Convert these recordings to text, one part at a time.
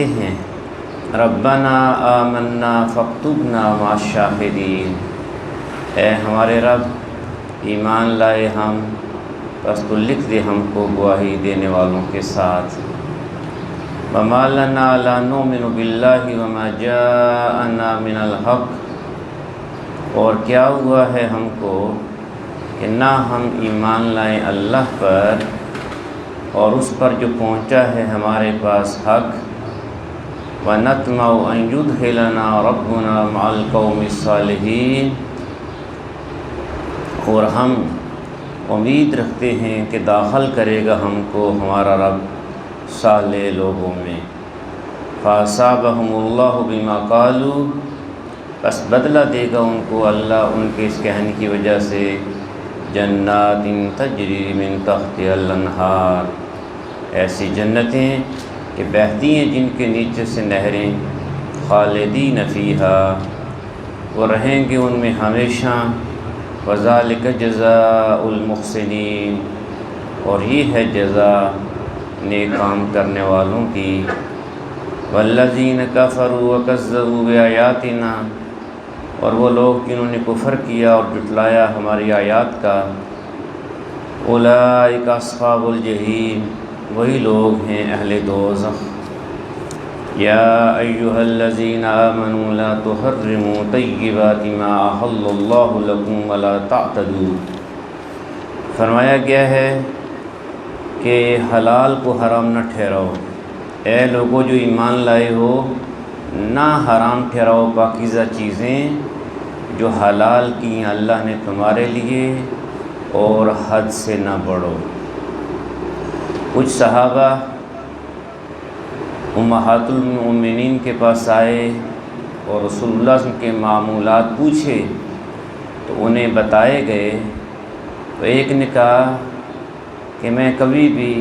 کہتے ہیں ربنا آمنا فاکتبنا مع الشاہدین، اے ہمارے رب ایمان لائے ہم، بس تو لکھ دے ہم کو گواہی دینے والوں کے ساتھ۔ وما لنا لا نؤمن باللہ وما جاءنا من الحق، اور کیا ہوا ہے ہم کو کہ نہ ہم ایمان لائیں اللہ پر اور اس پر جو پہنچا ہے ہمارے پاس حق، وَنَطْمَعُ أَن يُدْخِلَنَا رَبُّنَا مَعَ الْقَوْمِ الصَّالِحِينَ، اور ہم امید رکھتے ہیں کہ داخل کرے گا ہم کو ہمارا رب صالح لوگوں میں۔ فَأَصَابَهُمُ اللَّهُ بِمَا قَالُوا، بس بدلہ دے گا ان کو اللہ ان کے اس کہنے کی وجہ سے، جنات تجری من تحتها الانہار، ایسی جنتیں کہ بہتی ہیں جن کے نیچے سے نہریں، خالدین فیہا، وہ رہیں گے ان میں ہمیشہ، وذالک جزاء المحسنین، اور یہ ہے جزا نیک کام کرنے والوں کی۔ والذین کفروا وکذبوا بآیاتنا، اور وہ لوگ جنہوں نے کفر کیا اور جھٹلایا ہماری آیات کا، اولئک اصحاب الجحیم، وہی لوگ ہیں اہل دوزخ۔ یا ایہا الذین آمنوا لا تحرموا طیبات ما احل اللہ لکم ولا تعتدوا، فرمایا گیا ہے کہ حلال کو حرام نہ ٹھہراؤ، اے لوگوں جو ایمان لائے ہو، نہ حرام ٹھہراؤ پاکیزہ چیزیں جو حلال کی اللہ نے تمہارے لیے، اور حد سے نہ بڑھو۔ کچھ صحابہ امہات المؤمنین کے پاس آئے اور رسول اللہ صلی اللہ علیہ وسلم کے معمولات پوچھے تو انہیں بتائے گئے، تو ایک نے کہا کہ میں کبھی بھی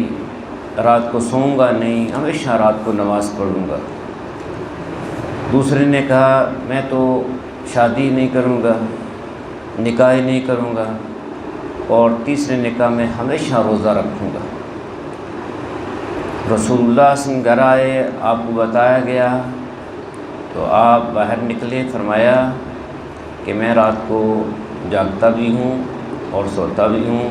رات کو سوؤں گا نہیں، ہمیشہ رات کو نماز پڑھوں گا۔ دوسرے نے کہا میں تو شادی نہیں کروں گا، نکاح نہیں کروں گا، اور تیسرے نے کہا میں ہمیشہ روزہ رکھوں گا۔ رسول اللہ صلی اللہ علیہ وسلم گھر آئے، آپ کو بتایا گیا تو آپ باہر نکلے، فرمایا کہ میں رات کو جاگتا بھی ہوں اور سوتا بھی ہوں،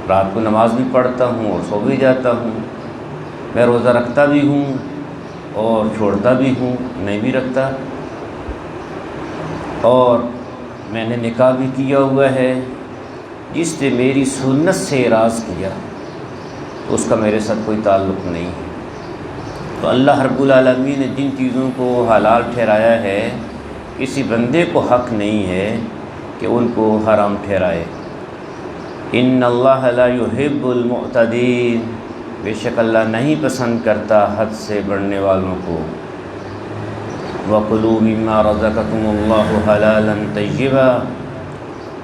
رات کو نماز بھی پڑھتا ہوں اور سو بھی جاتا ہوں، میں روزہ رکھتا بھی ہوں اور چھوڑتا بھی ہوں، نہیں بھی رکھتا، اور میں نے نکاح بھی کیا ہوا ہے، جس نے میری سنت سے اعراض کیا تو اس کا میرے ساتھ کوئی تعلق نہیں ہے۔ تو اللہ رب العالمین نے جن چیزوں کو حلال ٹھہرایا ہے، کسی بندے کو حق نہیں ہے کہ ان کو حرام ٹھہرائے۔ ان اللہ لا يحب المعتدین، بے شک اللہ نہیں پسند کرتا حد سے بڑھنے والوں کو۔ وَكُلُوا مِمَّا رَزَقَكُمُ اللَّهُ حَلَالًا طَيِّبًا،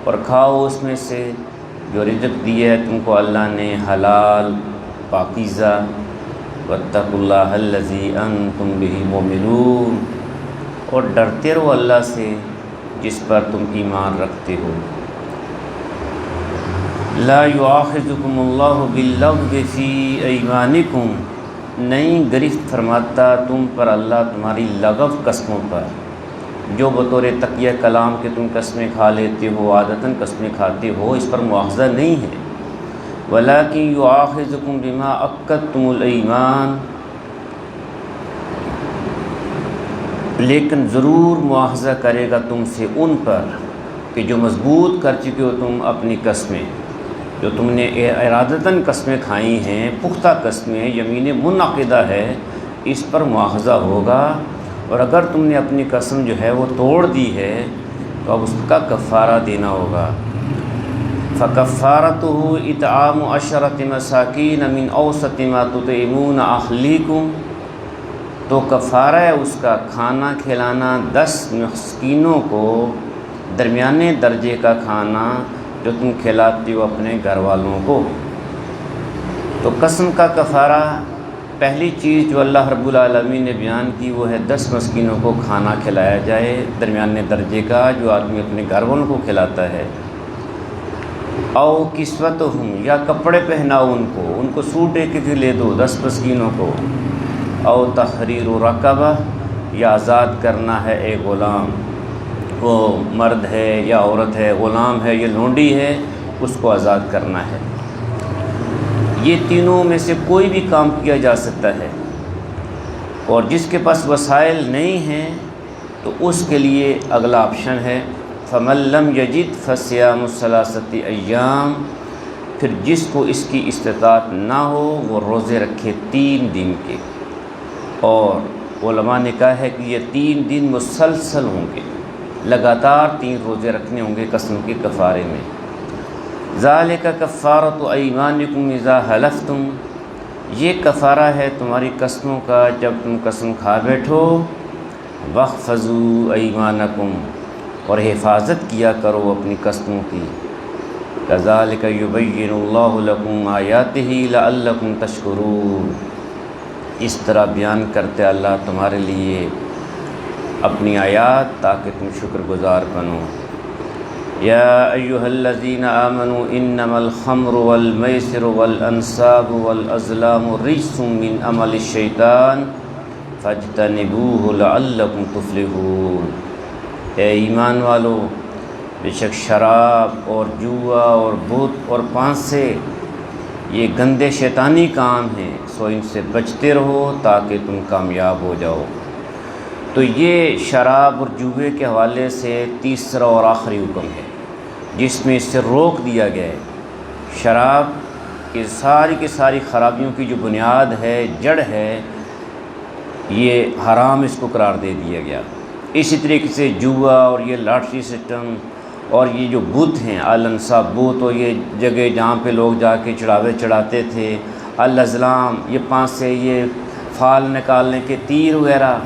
اور کھاؤ اس میں سے جو رزق دیا ہے تم کو اللہ نے حلال پاکیزہ۔ وَاتَّقُوا اللَّهَ الَّذِي أَنتُم بِهِ مُؤْمِنُونَ، اور ڈرتے رہو اللہ سے جس پر تم ایمان رکھتے ہو۔ لا يُؤَاخِذُكُمُ اللَّهُ بِاللَّغْوِ فِي أَيْمَانِكُمْ، نہیں گرفت فرماتا تم پر اللہ تمہاری لغو قسموں پر، جو بطور تقیہ کلام کے تم قسمیں کھا لیتے ہو، عادتاً قسمیں کھاتے ہو، اس پر مواخذہ نہیں ہے۔ وَلَٰكِن يُؤَاخِذُكُم بِمَا عَقَّدتُّمُ الْأَيْمَانَ، لیکن ضرور مواخذہ کرے گا تم سے ان پر کہ جو مضبوط کر چکے ہو تم اپنی قسمیں، جو تم نے ارادتاً قسمیں کھائی ہیں، پختہ قسمیں، یمین منعقدہ ہے، اس پر مواخذہ ہوگا۔ اور اگر تم نے اپنی قسم جو ہے وہ توڑ دی ہے تو اب اس کا کفارہ دینا ہوگا۔ فَكَفَّارَتُهُ إِطْعَامُ عَشَرَةِ مَسَاكِينَ مِنْ أَوْسَطِ مَا تُطْعِمُونَ أَهْلِيكُمْ، تو کفارہ ہے اس کا کھانا کھلانا 10 مسکینوں کو، درمیانے درجے کا کھانا جو تم کھلاتے ہو اپنے گھر والوں کو۔ تو قسم کا کفارہ، پہلی چیز جو اللہ رب العالمین نے بیان کی وہ ہے 10 مسکینوں کو کھانا کھلایا جائے، درمیانے درجے کا، جو آدمی اپنے گھر والوں کو کھلاتا ہے۔ او کسوتہم، یا کپڑے پہناؤ ان کو سوٹ ایک ایک لے دو 10 مسکینوں کو۔ او تحریر رقبہ، یا آزاد کرنا ہے ایک غلام، وہ مرد ہے یا عورت ہے، غلام ہے یا لونڈی ہے، اس کو آزاد کرنا ہے۔ یہ تینوں میں سے کوئی بھی کام کیا جا سکتا ہے، اور جس کے پاس وسائل نہیں ہیں تو اس کے لیے اگلا آپشن ہے فَمَن لَّمْ يَجِدْ فَصِيَامُ ثَلَاثَةِ أَيَّامٍ، پھر جس کو اس کی استطاعت نہ ہو وہ روزے رکھے 3 دن کے، اور علماء نے کہا ہے کہ یہ 3 دن مسلسل ہوں گے، لگاتار 3 روزے رکھنے ہوں گے قسم کے کفارے میں۔ ذَلِكَ كَفَّارَةُ أَيْمَانِكُمْ إِذَا حَلَفْتُمْ، یہ کفارہ ہے تمہاری قسموں کا جب تم قسم کھا بیٹھو۔ وَاحْفَظُوا أَيْمَانَكُمْ، اور حفاظت کیا کرو اپنی قسموں کی۔ كَذَلِكَ يُبَيِّنُ اللَّهُ لَكُمْ آيَاتِهِ لَعَلَّكُمْ تَشْكُرُونَ، اس طرح بیان کرتے اللہ تمہارے لیے اپنی آیات تاکہ تم شکر گزار بنو۔ یا ایھا الذین آمنوا انما الخمر والمیسر والانصاب والازلام رجس من عمل الشیطان فاجتنبوہ لعلکم تفلحون، اے ایمان والو، بے شک شراب اور جوا اور بت اور پانسے یہ گندے شیطانی کام ہیں، سو ان سے بچتے رہو تاکہ تم کامیاب ہو جاؤ۔ تو یہ شراب اور جوے کے حوالے سے تیسرا اور آخری حکم ہے جس میں اس سے روک دیا گیا ہے۔ شراب کی ساری خرابیوں کی جو بنیاد ہے، جڑ ہے، یہ حرام اس کو قرار دے دیا گیا۔ اسی طریقے سے جوا اور یہ لاٹری سسٹم اور یہ جو بت ہیں، الانصاب بت، اور یہ جگہ جہاں پہ لوگ جا کے چڑھاوے چڑھاتے تھے، الازلام یہ پانسے، یہ پھال نکالنے کے تیر وغیرہ،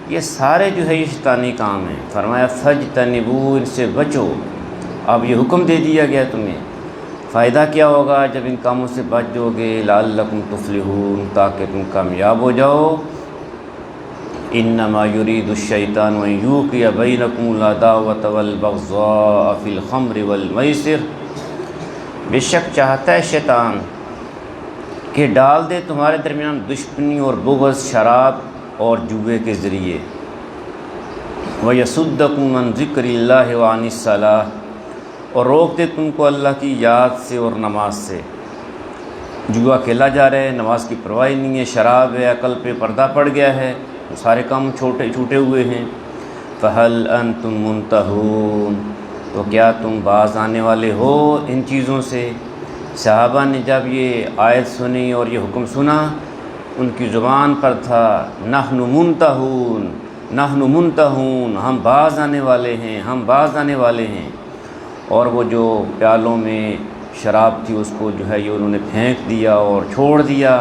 یہ سارے جو ہے یہ شیطانی کام ہیں۔ فرمایا فاجتنبوا، ان سے بچو۔ اب یہ حکم دے دیا گیا تمہیں، فائدہ کیا ہوگا جب ان کاموں سے بچ جاؤ گے؟ لعلکم تفلحون، تاکہ تم کامیاب ہو جاؤ۔ انما یرید الشیطان ان یوقع بینکم العداوۃ والبغضاء فی الخمر والمیسر، بے شک چاہتا ہے شیطان کہ ڈال دے تمہارے درمیان دشمنی اور بغض شراب اور جوے کے ذریعے۔ وَيَصُدَّكُمْ عَنْ ذِكْرِ اللَّهِ وَعَنِ الصَّلَاةِ، اور روک دے تم کو اللہ کی یاد سے اور نماز سے۔ جوا کھیلا جا رہا ہے، نماز کی پرواہ نہیں ہے، شراب ہے، عقل پہ پردہ پڑ گیا ہے، سارے کام چھوٹے ہوئے ہیں۔ فَهَلْ أَنْتُمْ مُنْتَهُونَ، تو کیا تم باز آنے والے ہو ان چیزوں سے؟ صحابہ نے جب یہ آیت سنی اور یہ حکم سنا، ان کی زبان پر تھا نحن منتہون، نحن منتہون، ہم باز آنے والے ہیں، ہم باز آنے والے ہیں۔ اور وہ جو پیالوں میں شراب تھی اس کو جو ہے یہ انہوں نے پھینک دیا اور چھوڑ دیا۔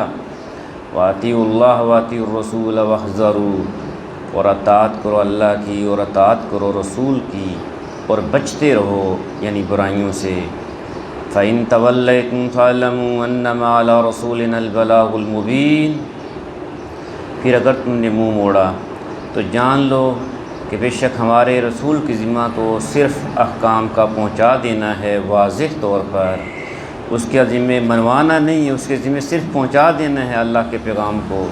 وَأَطِیعُوا اللَّهَ وَأَطِیعُوا الرَّسُولَ وَاحْذَرُوا، اور اطاعت کرو اللہ کی اور اطاعت کرو رسول کی، اور بچتے رہو یعنی برائیوں سے۔ فَإِن تَوَلَّيْتُمْ فَاعْلَمُوا أَنَّمَا عَلَىٰ رَسُولِنَا الْبَلَاغُ الْمُبِينُ، پھر اگر تم نے منہ موڑا تو جان لو کہ بے شک ہمارے رسول کی ذمہ تو صرف احکام کا پہنچا دینا ہے واضح طور پر، اس کے ذمہ منوانا نہیں ہے، اس کے ذمہ صرف پہنچا دینا ہے اللہ کے پیغام کو۔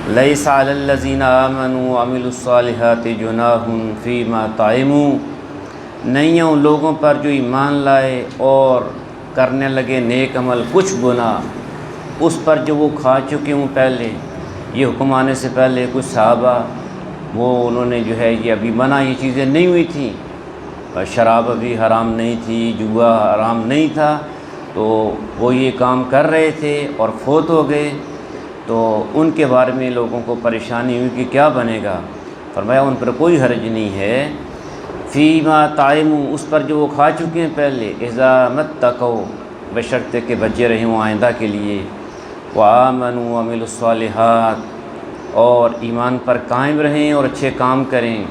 لَيْسَ عَلَى الَّذِينَ آمَنُوا وَعَمِلُوا الصَّالِحَاتِ جُنَاحٌ فِيمَا طَعِمُوا، نہیں ہے ان لوگوں پر جو ایمان لائے اور کرنے لگے نیک عمل کچھ گناہ اس پر جو وہ کھا چکے ہوں پہلے۔ یہ حکم آنے سے پہلے کچھ صحابہ وہ انہوں نے جو ہے یہ ابھی منع یہ چیزیں نہیں ہوئی تھیں، اور شراب ابھی حرام نہیں تھی، جوا حرام نہیں تھا، تو وہ یہ کام کر رہے تھے اور فوت ہو گئے، تو ان کے بارے میں لوگوں کو پریشانی ہوئی کہ کیا بنے گا۔ فرمایا ان پر کوئی حرج نہیں ہے، فیما طعموا، اس پر جو وہ کھا چکے ہیں پہلے، اذا متقوا، بشرطے کہ بچے رہے ہوں آئندہ کے لیے، وآمنوا وعملوا الصالحات، اور ایمان پر قائم رہیں اور اچھے کام کریں،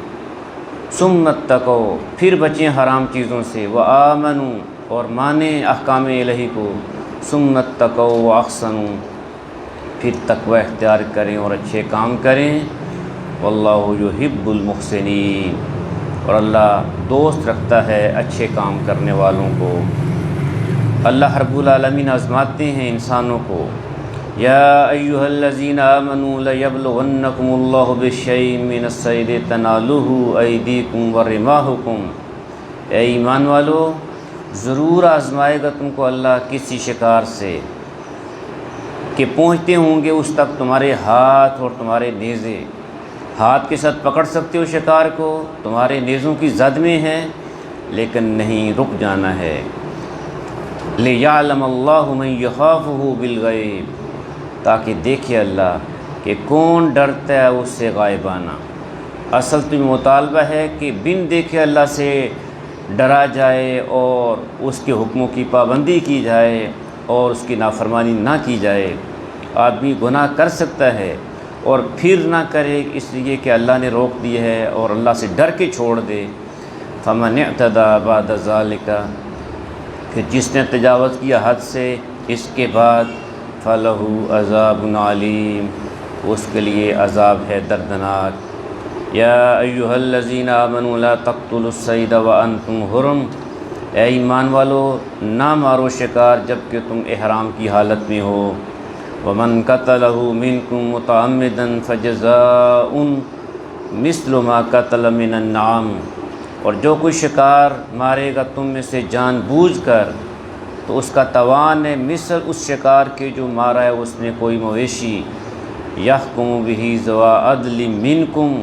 ثم اتقوا، پھر بچیں حرام چیزوں سے، وآمنوا، اور مانیں احکام الہی کو، ثم اتقوا واحسنوا، پھر تقوی اختیار کریں اور اچھے کام کریں، واللہ یحب المحسنین، اور اللہ دوست رکھتا ہے اچھے کام کرنے والوں کو۔ اللہ رب العالمین آزماتے ہیں انسانوں کو، یا ایہا الذین آمنوا لیبلونکم اللہ بشیء من الصید تنالہ ایدیکم ورماحکم، اے ایمان والو ضرور آزمائے گا تم کو اللہ کسی شکار سے کہ پہنچتے ہوں گے اس تک تمہارے ہاتھ اور تمہارے نیزے۔ ہاتھ کے ساتھ پکڑ سکتے ہو شکار کو، تمہارے نیزوں کی زد میں ہے لیکن نہیں رک جانا ہے۔ لِيَعْلَمَ اللَّهُ مَن يَخَافُهُ بِالْغَيْبِ، تاکہ دیکھے اللہ کہ کون ڈرتا ہے اس سے غائبانہ۔ اصل تو مطالبہ ہے کہ بن دیکھے اللہ سے ڈرا جائے اور اس کے حکموں کی پابندی کی جائے اور اس کی نافرمانی نہ کی جائے۔ آدمی گناہ کر سکتا ہے اور پھر نہ کرے اس لیے کہ اللہ نے روک دی ہے اور اللہ سے ڈر کے چھوڑ دے۔ فَمَنِ اعْتَدَىٰ بَعْدَ ذَلِكَ، کہ جس نے تجاوز کیا حد سے اس کے بعد، فَلَهُ عَذَابٌ عَلِيمٌ، اس کے لیے عذاب ہے دردناک۔ یا ایہا الذین آمنوا لا تقتلوا الصید وانتم حرم، اے ایمان والو نہ مارو شکار جب کہ تم احرام کی حالت میں ہو۔ ومن قتلہ منکم متعمدا فجزاء مثل ما قتل من النعام، اور جو کوئی شکار مارے گا تم میں سے جان بوجھ کر تو اس کا توان ہے مثل اس شکار کے جو مارا ہے اس نے کوئی مویشی۔ یحکم بہ ذوی عدل منکم،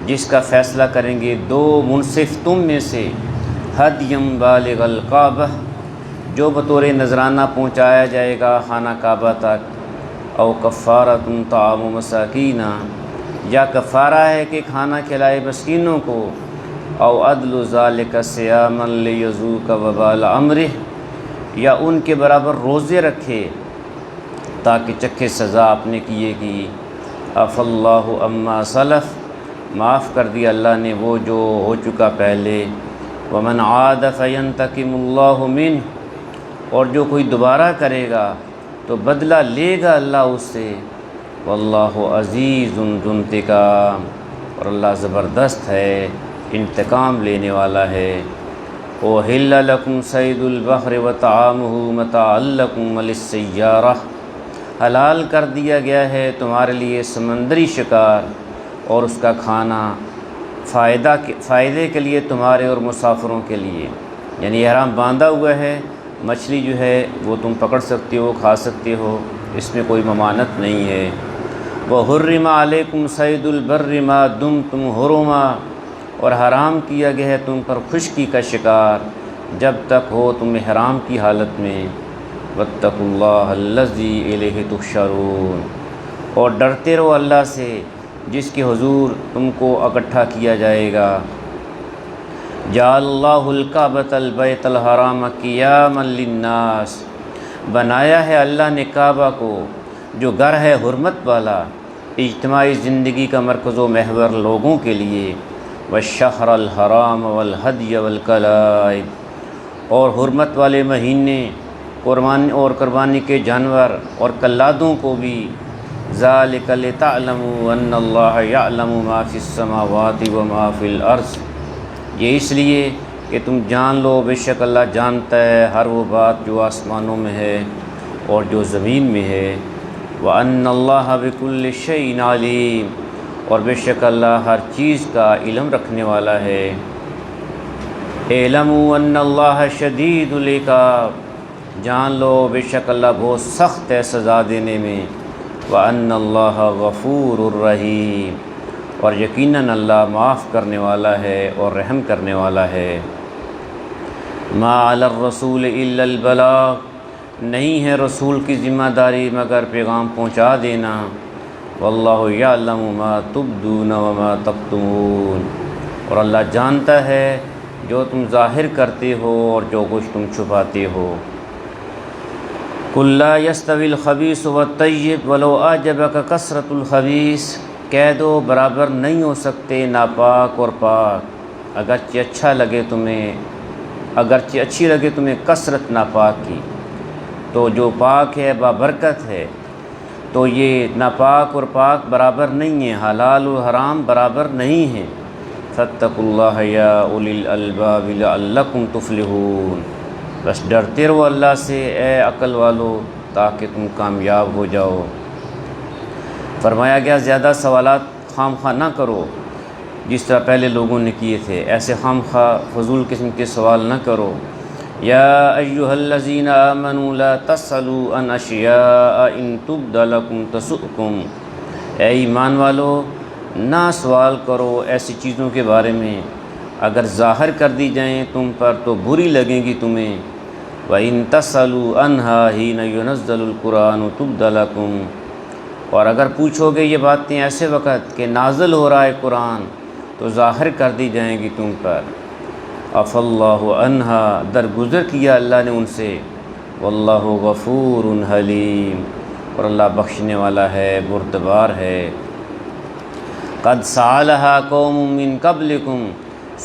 جس کا فیصلہ کریں گے دو منصف تم میں سے، ہدیم بالغ الکعبہ، جو بطور نذرانہ پہنچایا جائے گا خانہ کعبہ تک، او کفارۃ طعام مساکین، یا کفارہ ہے کہ کھانا کھلائے مسکینوں کو، او عدل ذالک صیاما لیذوق وبال امرہ، یا ان کے برابر روزے رکھے تاکہ چکھے سزا اپنے کیے کی۔ عفا اللہ عما سلف، معاف کر دیا اللہ نے وہ جو ہو چکا پہلے۔ ومن عاد فینتقم اللہ منہ، اور جو کوئی دوبارہ کرے گا تو بدلہ لے گا اللہ اس سے۔ واللہ عزیز ذو انتقام، اور اللہ زبردست ہے، انتقام لینے والا ہے۔ احل لکم صید البحر وطعامہ متاعا لکم وللسیارہ، حلال کر دیا گیا ہے تمہارے لیے سمندری شکار اور اس کا کھانا فائدے کے لیے تمہارے اور مسافروں کے لیے، یعنی احرام باندھا ہوا ہے، مچھلی جو ہے وہ تم پکڑ سکتے ہو، کھا سکتے ہو، اس میں کوئی ممانعت نہیں ہے۔ وحرم علیکم صید البر ما دمتم حرما، اور حرام کیا گیا ہے تم پر خشکی کا شکار جب تک ہو تم احرام کی حالت میں۔ واتقوا اللہ الذی الیہ تحشرون، اور ڈرتے رہو اللہ سے جس کے حضور تم کو اکٹھا کیا جائے گا۔ جعل اللہ الکعبۃ البیت الحرام قیاما للناس، بنایا ہے اللہ نے کعبہ کو جو گھر ہے حرمت والا، اجتماعی زندگی کا مرکز و محور لوگوں کے لیے۔ والشہر الحرام والہدی والقلائد، اور حرمت والے مہینے قربانی کے جانور اور قلادوں کو بھی۔ ذالک لتعلموا ان اللہ یعلم ما فی السماوات وما فی الارض، یہ اس لیے کہ تم جان لو بے شک اللہ جانتا ہے ہر وہ بات جو آسمانوں میں ہے اور جو زمین میں ہے۔ وَأَنَّ اللَّهَ بِكُلِّ شَيْءٍ عَلِيمٌ، اور بے شک اللہ ہر چیز کا علم رکھنے والا ہے۔ اعلموا ان اللہ شدید العقاب، جان لو بے شک اللہ بہت سخت ہے سزا دینے میں۔ وَأَنَّ اللَّهَ غَفُورٌ رَحِيمٌ، اور یقیناً اللہ معاف کرنے والا ہے اور رحم کرنے والا ہے۔ مَا عَلَى الرَّسُولِ إِلَّا الْبَلَاغُ، نہیں ہے رسول کی ذمہ داری مگر پیغام پہنچا دینا۔ وَاللَّهُ يَعْلَمُ مَا تُبْدُونَ وَمَا تَكْتُمُونَ، اور اللہ جانتا ہے جو تم ظاہر کرتے ہو اور جو کچھ تم چھپاتے ہو۔ قُل لَّا يَسْتَوِي الْخَبِيثُ وَالطَّيِّبُ وَلَوْ أَعْجَبَكَ کثرۃ الخبیث، کہہ دو برابر نہیں ہو سکتے ناپاک اور پاک، اگرچہ اچھی لگے تمہیں کثرت ناپاک کی، تو جو پاک ہے بابرکت ہے۔ تو یہ ناپاک اور پاک برابر نہیں ہیں، حلال و حرام برابر نہیں ہیں۔ فاتقوا اللہ یا اولی الالباب لعلکم تفلحون، بس ڈرتے رہو اللہ سے اے عقل والو تاکہ تم کامیاب ہو جاؤ۔ فرمایا گیا زیادہ سوالات خام خواہ نہ کرو جس طرح پہلے لوگوں نے کیے تھے، ایسے خام خواہ فضول قسم کے سوال نہ کرو۔ یا ایھا الذین آمنوا لا تسألوا عن اشیاء ان تبد لکم تسؤکم، اے ایمان والو نہ سوال کرو ایسی چیزوں کے بارے میں اگر ظاہر کر دی جائیں تم پر تو بری لگیں گی تمہیں۔ وَإِن تَسْأَلُوا عَنْهَا حِينَ يُنَزَّلُ الْقُرْآنُ تُبْدَ لَكُمْ، اور اگر پوچھو گے یہ باتیں ایسے وقت کہ نازل ہو رہا ہے قرآن تو ظاہر کر دی جائیں گی تم پر۔ عفا اللہ عنہا، درگزر کیا اللہ نے ان سے۔ واللہ غفور حلیم، اور اللہ بخشنے والا ہے، بردبار ہے۔ قد سألہا قوم من قبلکم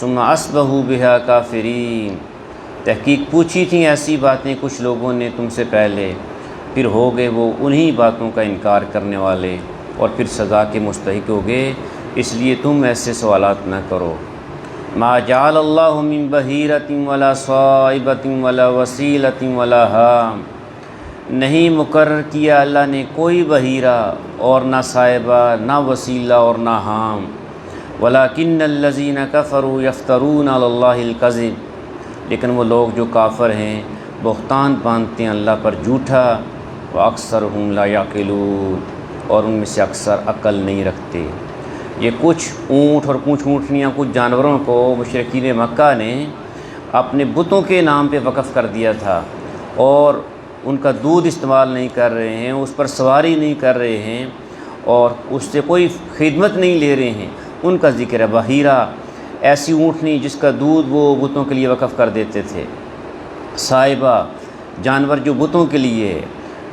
ثم اصبحوا بہا کافرین، تحقیق پوچھی تھیں ایسی باتیں کچھ لوگوں نے تم سے پہلے، پھر ہو گئے وہ انہی باتوں کا انکار کرنے والے اور پھر سزا کے مستحق ہو گئے، اس لیے تم ایسے سوالات نہ کرو۔ ما جعل اللہ من بحیرۃ ولا صائبۃ ولا وسیلۃ ولا حام، نہیں مقرر کیا اللہ نے کوئی بحیرہ اور نہ صائبہ نہ وسیلہ اور نہ حام۔ ولکن الذین کفروا یفترون علی اللہ الکذب، لیکن وہ لوگ جو کافر ہیں بہتان باندھتے ہیں اللہ پر جھوٹا۔ وَأَكْثَرُهُمْ لَا يَعْقِلُونَ، اور ان میں سے اکثر عقل نہیں رکھتے۔ یہ کچھ اونٹ اور کچھ اونٹنیاں، کچھ جانوروں کو مشرکین مکہ نے اپنے بتوں کے نام پہ وقف کر دیا تھا اور ان کا دودھ استعمال نہیں کر رہے ہیں، اس پر سواری نہیں کر رہے ہیں اور اس سے کوئی خدمت نہیں لے رہے ہیں، ان کا ذکر ہے۔ بحیرہ ایسی اونٹنی جس کا دودھ وہ بتوں کے لیے وقف کر دیتے تھے، صائبہ جانور جو بتوں کے لیے ہے،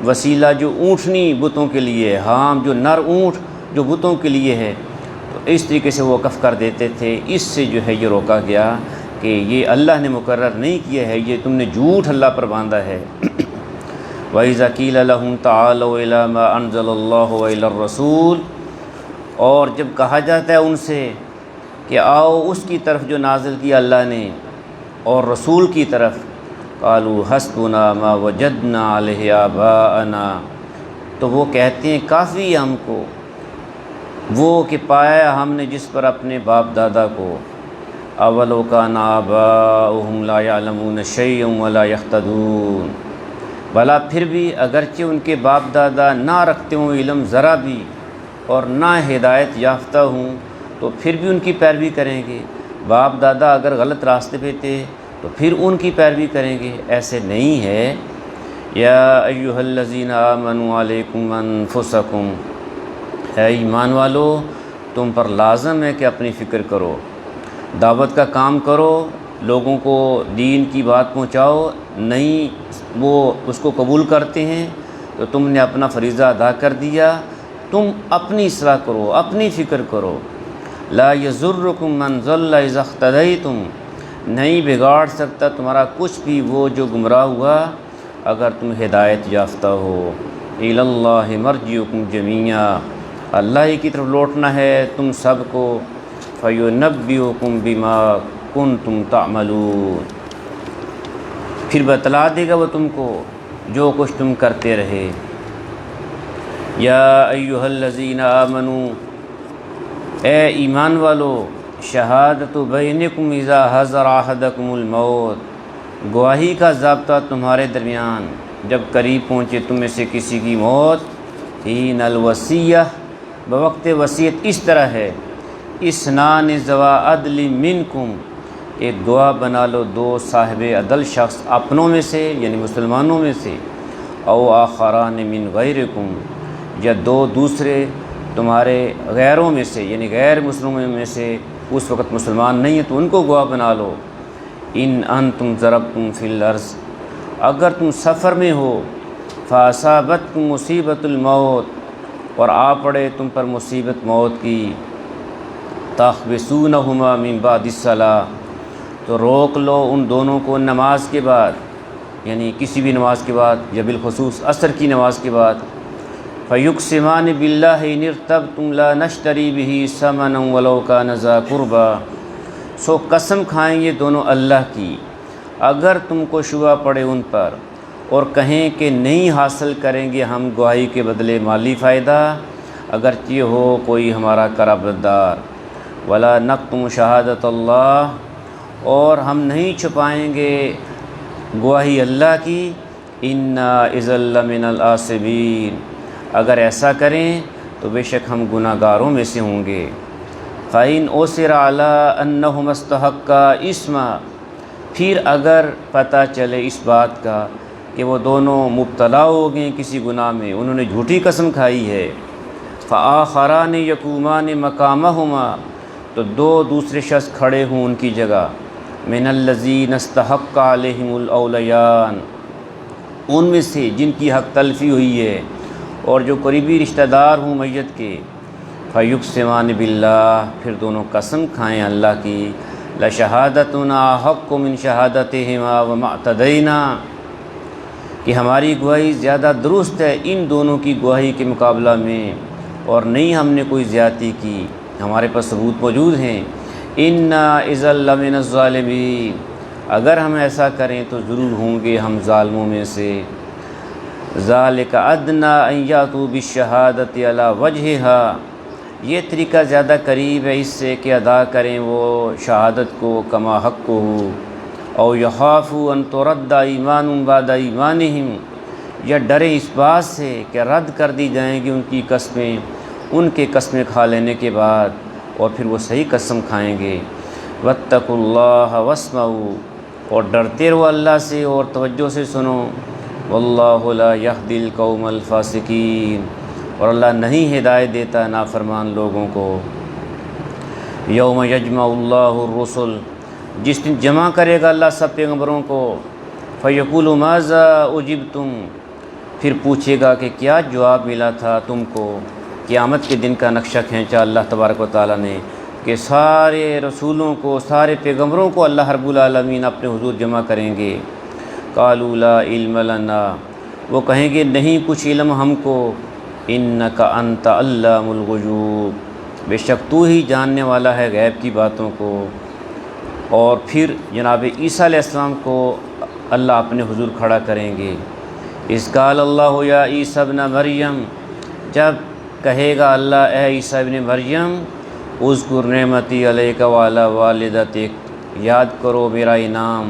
وسیلہ جو اونٹنی بتوں کے لیے ہے، حام جو نر اونٹ جو بتوں کے لیے ہے، تو اس طریقے سے وہ وقف کر دیتے تھے۔ اس سے جو ہے یہ روکا گیا کہ یہ اللہ نے مقرر نہیں کیا ہے، یہ تم نے جھوٹ اللہ پر باندھا ہے۔ وَإِذَا قِيلَ لَهُمْ تَعَالَوْا إِلَىٰ مَا أَنزَلَ اللَّهُ وَإِلَى الرَّسُولِ، اور جب کہا جاتا ہے ان سے کہ آؤ اس کی طرف جو نازل کیا اللہ نے اور رسول کی طرف، قالوا حسبنا ما وجدنا علیہ آباءنا، تو وہ کہتے ہیں کافی ہم کو وہ کہ پایا ہم نے جس پر اپنے باپ دادا کو۔ اولو کان آباؤہم لا یعلمون شیئا ولا یہتدون، بھلا پھر بھی اگرچہ ان کے باپ دادا نہ رکھتے ہوں علم ذرا بھی اور نہ ہدایت یافتہ ہوں تو پھر بھی ان کی پیروی کریں گے۔ باپ دادا اگر غلط راستے پہ تھے تو پھر ان کی پیروی کریں گے، ایسے نہیں ہے۔ یا ایھا الذین آمنوا علیکم انفسکم، اے ایمان والو تم پر لازم ہے کہ اپنی فکر کرو، دعوت کا کام کرو، لوگوں کو دین کی بات پہنچاؤ، نہیں وہ اس کو قبول کرتے ہیں تو تم نے اپنا فریضہ ادا کر دیا، تم اپنی اصلاح کرو، اپنی فکر کرو۔ لا یضرکم من ضل اذا اہتدیتم، نہیں بگاڑ سکتا تمہارا کچھ بھی وہ جو گمراہ ہوا اگر تم ہدایت یافتہ ہو۔ الی اللہ مرجعکم جمیعا، اللہ ہی کی طرف لوٹنا ہے تم سب کو۔ فینبئکم بما کنتم تعملون، پھر بتلا دے گا وہ تم کو جو کچھ تم کرتے رہے۔ یا ایھا الذین آمنوا، اے ایمان والو، شہادت بینکم اذا حضر احدکم الموت، گواہی کا ضابطہ تمہارے درمیان جب قریب پہنچے تم میں سے کسی کی موت، حین الوصیہ، بوقت وصیت، اس طرح ہے، اثنان ذوا عدل منکم، ایک گواہ بنا لو دو صاحب عدل شخص اپنوں میں سے یعنی مسلمانوں میں سے، او آخران من غیرکم، یا دو دوسرے تمہارے غیروں میں سے یعنی غیر مسلموں میں سے، اس وقت مسلمان نہیں ہے تو ان کو گواہ بنا لو۔ ان انتم ضربتم فی الارض، اگر تم سفر میں ہو، فاصابتکم مصیبت الموت، اور آ پڑے تم پر مصیبت موت کی، تحبسونہما من بعد الصلاۃ، تو روک لو ان دونوں کو نماز کے بعد، یعنی کسی بھی نماز کے بعد یا بالخصوص عصر کی نماز کے بعد۔ فیقسمان باللہ ان ارتبتم لا نشتری بہ ثمنا ولو کان ذا قربی، سو قسم کھائیں یہ دونوں اللہ کی اگر تم کو شبہ پڑے ان پر، اور کہیں کہ نہیں حاصل کریں گے ہم گواہی کے بدلے مالی فائدہ اگرچہ ہو کوئی ہمارا قرابتدار، ولا نکتم شہادت اللہ، اور ہم نہیں چھپائیں گے گواہی اللہ کی، انا اذا لمن الآثمین، اگر ایسا کریں تو بے شک ہم گناہ گاروں میں سے ہوں گے۔ فَإِنْ أُصِرَ عَلَىٰ أَنَّهُمَا اسْتَحَقَّا إِثْمًا، پھر اگر پتہ چلے اس بات کا کہ وہ دونوں مبتلا ہو گئے کسی گناہ میں، انہوں نے جھوٹی قسم کھائی ہے، فآخران یقومان مقامہما، تو دو دوسرے شخص کھڑے ہوں ان کی جگہ، من الذین استحق علیہم الاولیان، ان میں سے جن کی حق تلفی ہوئی ہے اور جو قریبی رشتہ دار ہوں میت کے، فیقسمان باللہ، پھر دونوں قسم کھائیں اللہ کی، لشہادتنا حق من شہادتہما وما اعتدینا، کہ ہماری گواہی زیادہ درست ہے ان دونوں کی گواہی کے مقابلہ میں، اور نہیں ہم نے کوئی زیادتی کی، ہمارے پاس ثبوت موجود ہیں۔ انا اذا لمن الظالمین، اگر ہم ایسا کریں تو ضرور ہوں گے ہم ظالموں میں سے۔ ذالک ادنی ان یاتوا بالشہادۃ علی وجہہا، یہ طریقہ زیادہ قریب ہے اس سے کہ ادا کریں وہ شہادت کو کما حق کو ہو، او یخافوا ان ترد ایمان بعد ایمانہم، یا ڈریں اس بات سے کہ رد کر دی جائیں گی ان کی قسمیں ان کے قسمیں کھا لینے کے بعد، اور پھر وہ صحیح قسم کھائیں گے۔ واتقوا اللہ واسمعوا، اور ڈرتے رہو اللہ سے اور توجہ سے سنو۔ واللہ لا یہدی القوم الفاسقین، اور اللہ نہیں ہدایت دیتا نافرمان لوگوں کو۔ یوم یجمع اللہ الرسل، جس دن جمع کرے گا اللہ سب پیغمبروں کو، فیقول ماذا اجبتم، پھر پوچھے گا کہ کیا جواب ملا تھا تم کو۔ قیامت کے دن کا نقشہ کھینچا اللہ تبارک و تعالیٰ نے کہ سارے رسولوں کو، سارے پیغمبروں کو اللہ رب العالمین اپنے حضور جمع کریں گے۔ قالوا لا علم لنا، وہ کہیں گے نہیں کچھ علم ہم کو، انک انت علام الغیوب، بے شک تو ہی جاننے والا ہے غیب کی باتوں کو۔ اور پھر جناب عیسیٰ علیہ السلام کو اللہ اپنے حضور کھڑا کریں گے۔ اذ قال اللہ یا عیسیٰ ابن مریم، جب کہے گا اللہ اے عیسیٰ ابن مریم، اذکر نعمتی علیک وعلی والدتک، یاد کرو میرا انعام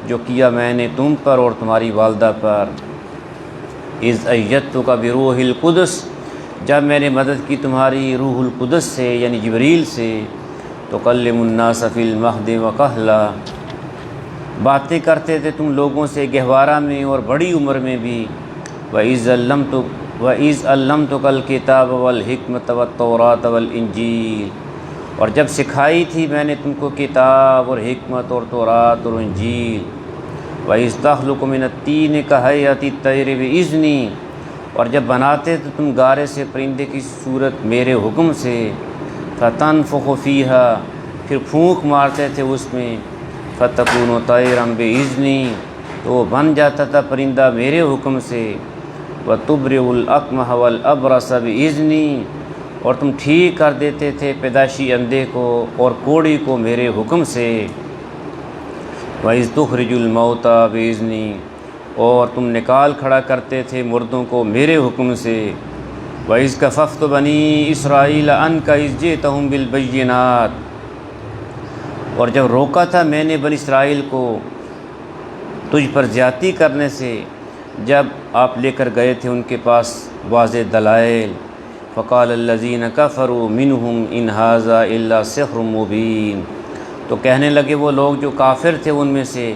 جو کیا میں نے تم پر اور تمہاری والدہ پر۔ اذ ایدتک بروح القدس، جب میں نے مدد کی تمہاری روح القدس سے یعنی جبریل سے، تکلم الناس فی المہد وکہلا، باتیں کرتے تھے تم لوگوں سے گہوارہ میں اور بڑی عمر میں بھی۔ وَإِذْ عَلَّمْتُكَ الْكِتَابَ وَالْحِکْمَةَ وَالتَّوْرَاةَ وَالْإِنْجِیلَ، اور جب سکھائی تھی میں نے تم کو کتاب اور حکمت اور تورات اور انجیل۔ وَإِذْ تَخْلُقُ مِنَ الطِّینِ كَہَیْئَةِ الطَّیْرِ بِإِذْنِی، اور جب بناتے تو تم گارے سے پرندے کی صورت میرے حکم سے۔ فَتَنفُخُ فِیہَا، پھر پھونک مارتے تھے اس میں۔ فَتَکُونُ طَیْرًا بِإِذْنِی، تو وہ بن جاتا تھا پرندہ میرے حکم سے۔ وَتُبْرِئُ الْأَکْمَحَ وَالْأَبْرَصَ بِإِذْنِی، اور تم ٹھیک کر دیتے تھے پیدائشی اندھے کو اور کوڑی کو میرے حکم سے۔ وَإِذْ تُخْرِجُ الْمَوْتَى بِإِذْنِی، اور تم نکال کھڑا کرتے تھے مردوں کو میرے حکم سے۔ وَإِذْ كَفَفْتُ بَنِي إِسْرَائِيلَ عَنْكَ إِذْ جِئْتَهُم بِالْبَيِّنَاتِ، اور جب روکا تھا میں نے بنی اسرائیل کو تجھ پر زیادتی کرنے سے، جب آپ لے کر گئے تھے ان کے پاس واضح دلائل۔ فقال الذین کفروا منہم ان ھذا الا سحر مبین، تو کہنے لگے وہ لوگ جو کافر تھے ان میں سے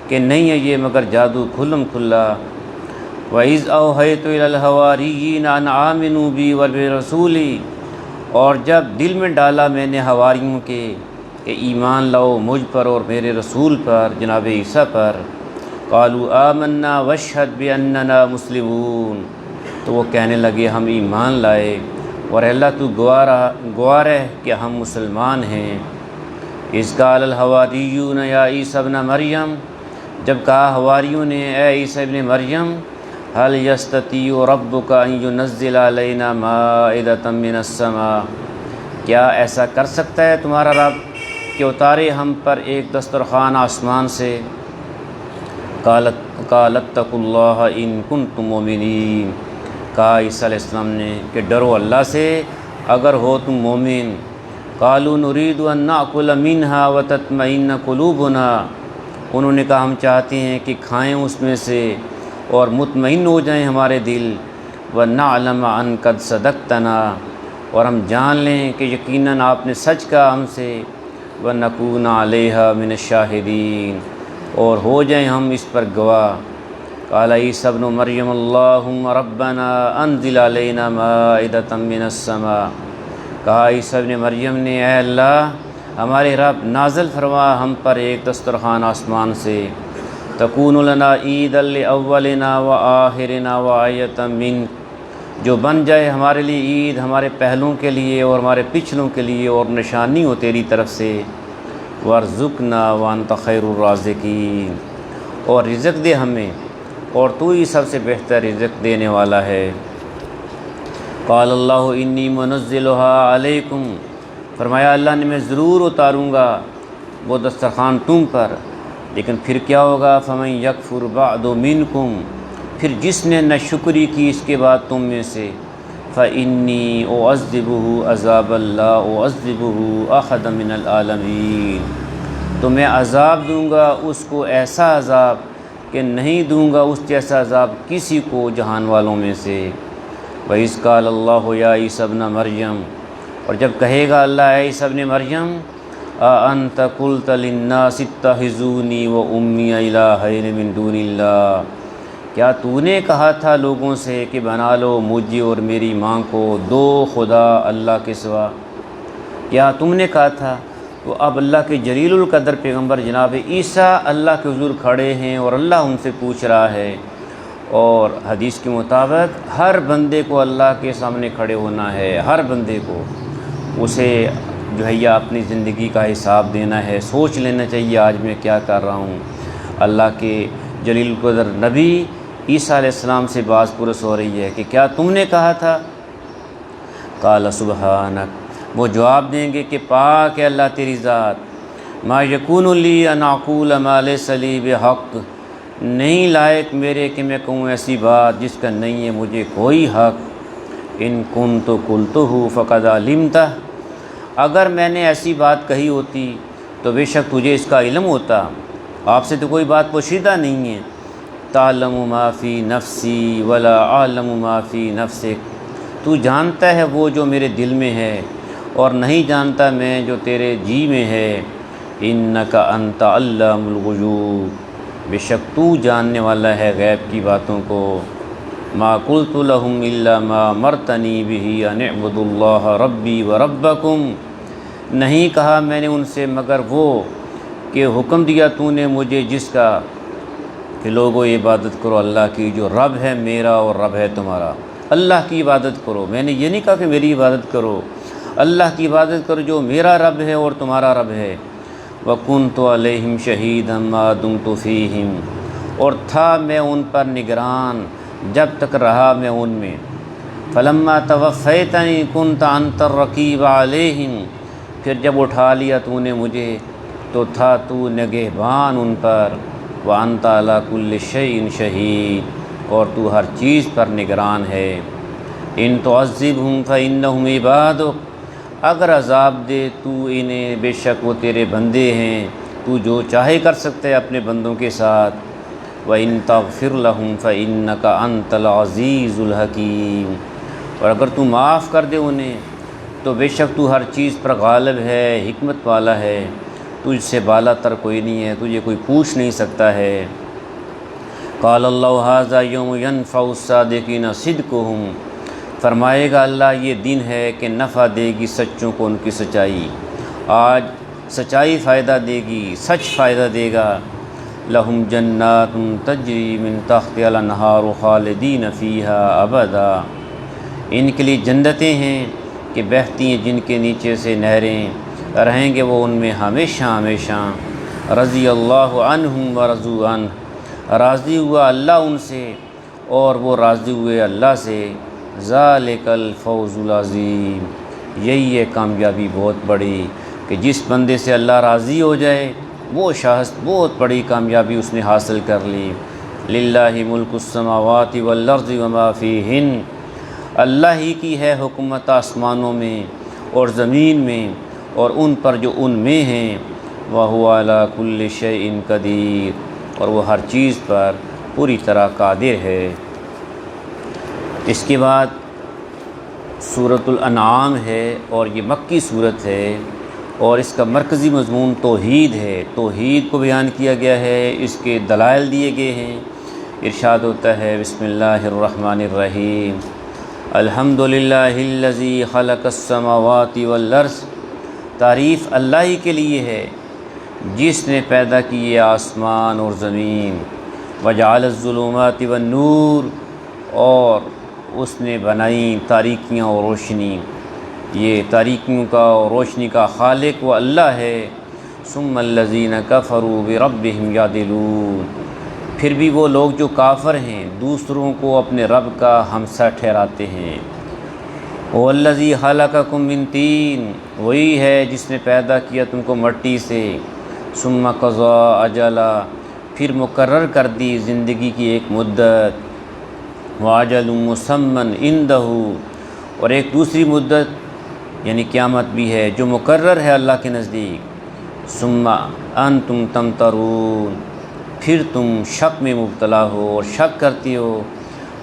کہ نہیں ہے یہ مگر جادو کھلم کھلا۔ وَإِذْ أَوْحَيْتُ إِلَى الْحَوَارِيِّينَ أَنْ آمِنُوا بِي وَبِرَسُولِي، اور جب دل میں ڈالا میں نے حواریوں کے کہ ایمان لاؤ مجھ پر اور میرے رسول پر جناب عیسیٰ پر۔ قالوا آمنا واشہد بأننا مسلمون، تو وہ کہنے لگے ہم ایمان لائے اور اللہ تو گواہ رہ کہ ہم مسلمان ہیں۔ اذ قال الحواریون یا عیسیٰ ابن مریم، جب کہا حواریوں نے اے عیسیٰ ابن مریم، هل یستطیع ربک ان ینزل علینا مائدۃ من السماء، کیا ایسا کر سکتا ہے تمہارا رب کہ اتارے ہم پر ایک دسترخوان آسمان سے؟ قالت اتقوا اللہ ان کنتم مؤمنین، کہا عیسیٰ علیہ السلام نے کہ ڈرو اللہ سے اگر ہو تم مومن۔ قالوا نريد ان ناكل منها وتطمئن قلوبنا، انہوں نے کہا ہم چاہتے ہیں کہ کھائیں اس میں سے اور مطمئن ہو جائیں ہمارے دل، وَنَعْلَمَ أَن قَدْ صَدَقْتَنَا، اور ہم جان لیں کہ یقیناً آپ نے سچ کہا ہم سے، وَنَكُونَ عَلَيْهَا مِنَ الشَّاهِدِينَ، اور ہو جائیں ہم اس پر گواہ۔ قال عیسیٰ ابن مریم اللہم ربنا انزل علینا مائدۃ من السماء، کہا عیسیٰ ابن مریم نے اے اللہ ہمارے رب نازل فرما ہم پر ایک دسترخوان آسمان سے، تکون لنا عیدا لاولنا وآخرنا وآیۃ منک، جو بن جائے ہمارے لیے عید ہمارے پہلوں کے لیے اور ہمارے پچھلوں کے لیے اور نشانی ہو تیری طرف سے، وارزقنا وانت خیر الرازقین، اور رزق دے ہمیں اور تو ہی سب سے بہتر رزق دینے والا ہے۔ قال اللہ انی منزلها علیکم، فرمایا اللہ نے میں ضرور اتاروں گا وہ دسترخوان تم پر، لیکن پھر کیا ہوگا؟ فمن یکفر بعد منکم، پھر جس نے نہ شکری کی اس کے بعد تم میں سے، فانی اعذبہ عذابا لا اعذبہ احدا من العالمین، تو میں عذاب دوں گا اس کو ایسا عذاب کہ نہیں دوں گا اس جیسا عذاب کسی کو جہان والوں میں سے۔ وَإِذْ قَالَ اللَّهُ يَا عِيسَى ابْنَ مَرْيَمَ، اور جب کہے گا اللہ اے عیسیٰ ابن مریم، أَأَنْتَ قُلْتَ لِلنَّاسِ اتَّخِذُونِي وَأُمِّيَ إِلَٰهَيْنِ مِن دُونِ اللَّهِ، کیا تو نے کہا تھا لوگوں سے کہ بنا لو مجھے اور میری ماں کو دو خدا اللہ کے سوا؟ کیا تم نے کہا تھا؟ تو اب اللہ کے جلیل القدر پیغمبر جناب عیسیٰ اللہ کے حضور کھڑے ہیں اور اللہ ان سے پوچھ رہا ہے، اور حدیث کے مطابق ہر بندے کو اللہ کے سامنے کھڑے ہونا ہے، ہر بندے کو اسے جو ہے یا اپنی زندگی کا حساب دینا ہے، سوچ لینا چاہیے آج میں کیا کر رہا ہوں۔ اللہ کے جلیل القدر نبی عیسیٰ علیہ السلام سے بات پرس ہو رہی ہے کہ کیا تم نے کہا تھا؟ قال سبحانک، وہ جواب دیں گے کہ پاک ہے اللہ تیری ذات، ما یکون لی ان اقول ما لیس لی بحق، نہیں لائق میرے کہ میں کہوں ایسی بات جس کا نہیں ہے مجھے کوئی حق، ان کنت قلتہ فقد علمتہ، اگر میں نے ایسی بات کہی ہوتی تو بے شک تجھے اس کا علم ہوتا، آپ سے تو کوئی بات پوشیدہ نہیں ہے۔ تعلم ما فی نفسی ولا اعلم ما فی نفسک، تو جانتا ہے وہ جو میرے دل میں ہے اور نہیں جانتا میں جو تیرے جی میں ہے۔ انک انت علام الغیوب، بے شک تو جاننے والا ہے غیب کی باتوں کو۔ ما قلت لهم الا ما امرتنی بہ ان اعبدوا اللہ ربی وربکم، نہیں کہا میں نے ان سے مگر وہ کہ حکم دیا تو نے مجھے جس کا کہ لوگوں عبادت کرو اللہ کی جو رب ہے میرا اور رب ہے تمہارا، اللہ کی عبادت کرو، میں نے یہ نہیں کہا کہ میری عبادت کرو، اللہ کی عبادت کرو جو میرا رب ہے اور تمہارا رب ہے۔ وَكُنْتُ عَلَيْهِمْ شَهِيدًا مَا دُمْتُ فِيهِمْ، اور تھا میں ان پر نگران جب تک رہا میں ان میں۔ فَلَمَّا تَوَفَّيْتَنِي كُنْتَ أَنْتَ الرَّقِيبَ عَلَيْهِمْ، پھر جب اٹھا لیا تو نے مجھے تو تھا تو نگہبان ان پر۔ وَأَنْتَ عَلَى كُلِّ شَيْءٍ شَهِيدٌ، اور تو ہر چیز پر نگران ہے۔ إِن تُعَذِّبْهُمْ فَإِنَّهُمْ عِبَادُكَ، اگر عذاب دے تو انہیں بے شک وہ تیرے بندے ہیں، تو جو چاہے کر سکتے ہے اپنے بندوں کے ساتھ۔ وَإِن تَغْفِرْ لَهُمْ فَإِنَّكَ أَنْتَ الْعَزِيزُ الْحَكِيمُ، اور اگر تو معاف کر دے انہیں تو بے شک تو ہر چیز پر غالب ہے، حکمت والا ہے، تجھ سے بالا تر کوئی نہیں ہے، تجھے کوئی پوچھ نہیں سکتا ہے۔ قال اللہ ھذا یوم ینفع الصادقین صدقہم، فرمائے گا اللہ یہ دن ہے کہ نفع دے گی سچوں کو ان کی سچائی، آج سچائی فائدہ دے گی، سچ فائدہ دے گا۔ لہم جنات تجری من تحتہا الانہار خالدین فیہا ابدا، ان کے لیے جنتیں ہیں کہ بہتی ہیں جن کے نیچے سے نہریں، رہیں گے وہ ان میں ہمیشہ ہمیشہ۔ رضی اللہ عنہم ورضوا عنہ، راضی ہوا اللہ ان سے اور وہ راضی ہوئے اللہ سے۔ ذالک الفوز العظیم، یہی ہے کامیابی بہت بڑی کہ جس بندے سے اللہ راضی ہو جائے وہ شخص بہت بڑی کامیابی اس نے حاصل کر لی۔ للہ ملک السماوات والارض وما فیہن، اللہ ہی کی ہے حکومت آسمانوں میں اور زمین میں اور ان پر جو ان میں ہیں۔ وَهُوَ عَلَى كُلِّ شَيْءٍ قَدِيرٌ، اور وہ ہر چیز پر پوری طرح قادر ہے۔ اس کے بعد سورۃ الانعام ہے اور یہ مکی صورت ہے اور اس کا مرکزی مضمون توحید ہے۔ توحید کو بیان کیا گیا ہے، اس کے دلائل دیے گئے ہیں۔ ارشاد ہوتا ہے بسم اللہ الرحمن الرحیم، الحمد للہ الذی خلق السماوات والارض، تعریف اللہ ہی کے لیے ہے جس نے پیدا کیے آسمان اور زمین، وجعل الظلمات والنور، اور اس نے بنائی تاریکیاں اور روشنی۔ یہ تاریکیوں کا اور روشنی کا خالق وہ اللہ ہے۔ ثم الذین کفروا بربہم یعدلون، پھر بھی وہ لوگ جو کافر ہیں دوسروں کو اپنے رب کا ہمسا ٹھہراتے ہیں۔ والذی خلقکم من طین، وہی ہے جس نے پیدا کیا تم کو مٹی سے۔ ثم قضى اجلا، پھر مقرر کر دی زندگی کی ایک مدت۔ واجل مسمى عنده، اور ایک دوسری مدت یعنی قیامت بھی ہے جو مقرر ہے اللہ کے نزدیک۔ ثم انتم تمترون، پھر تم شک میں مبتلا ہو اور شک کرتی ہو۔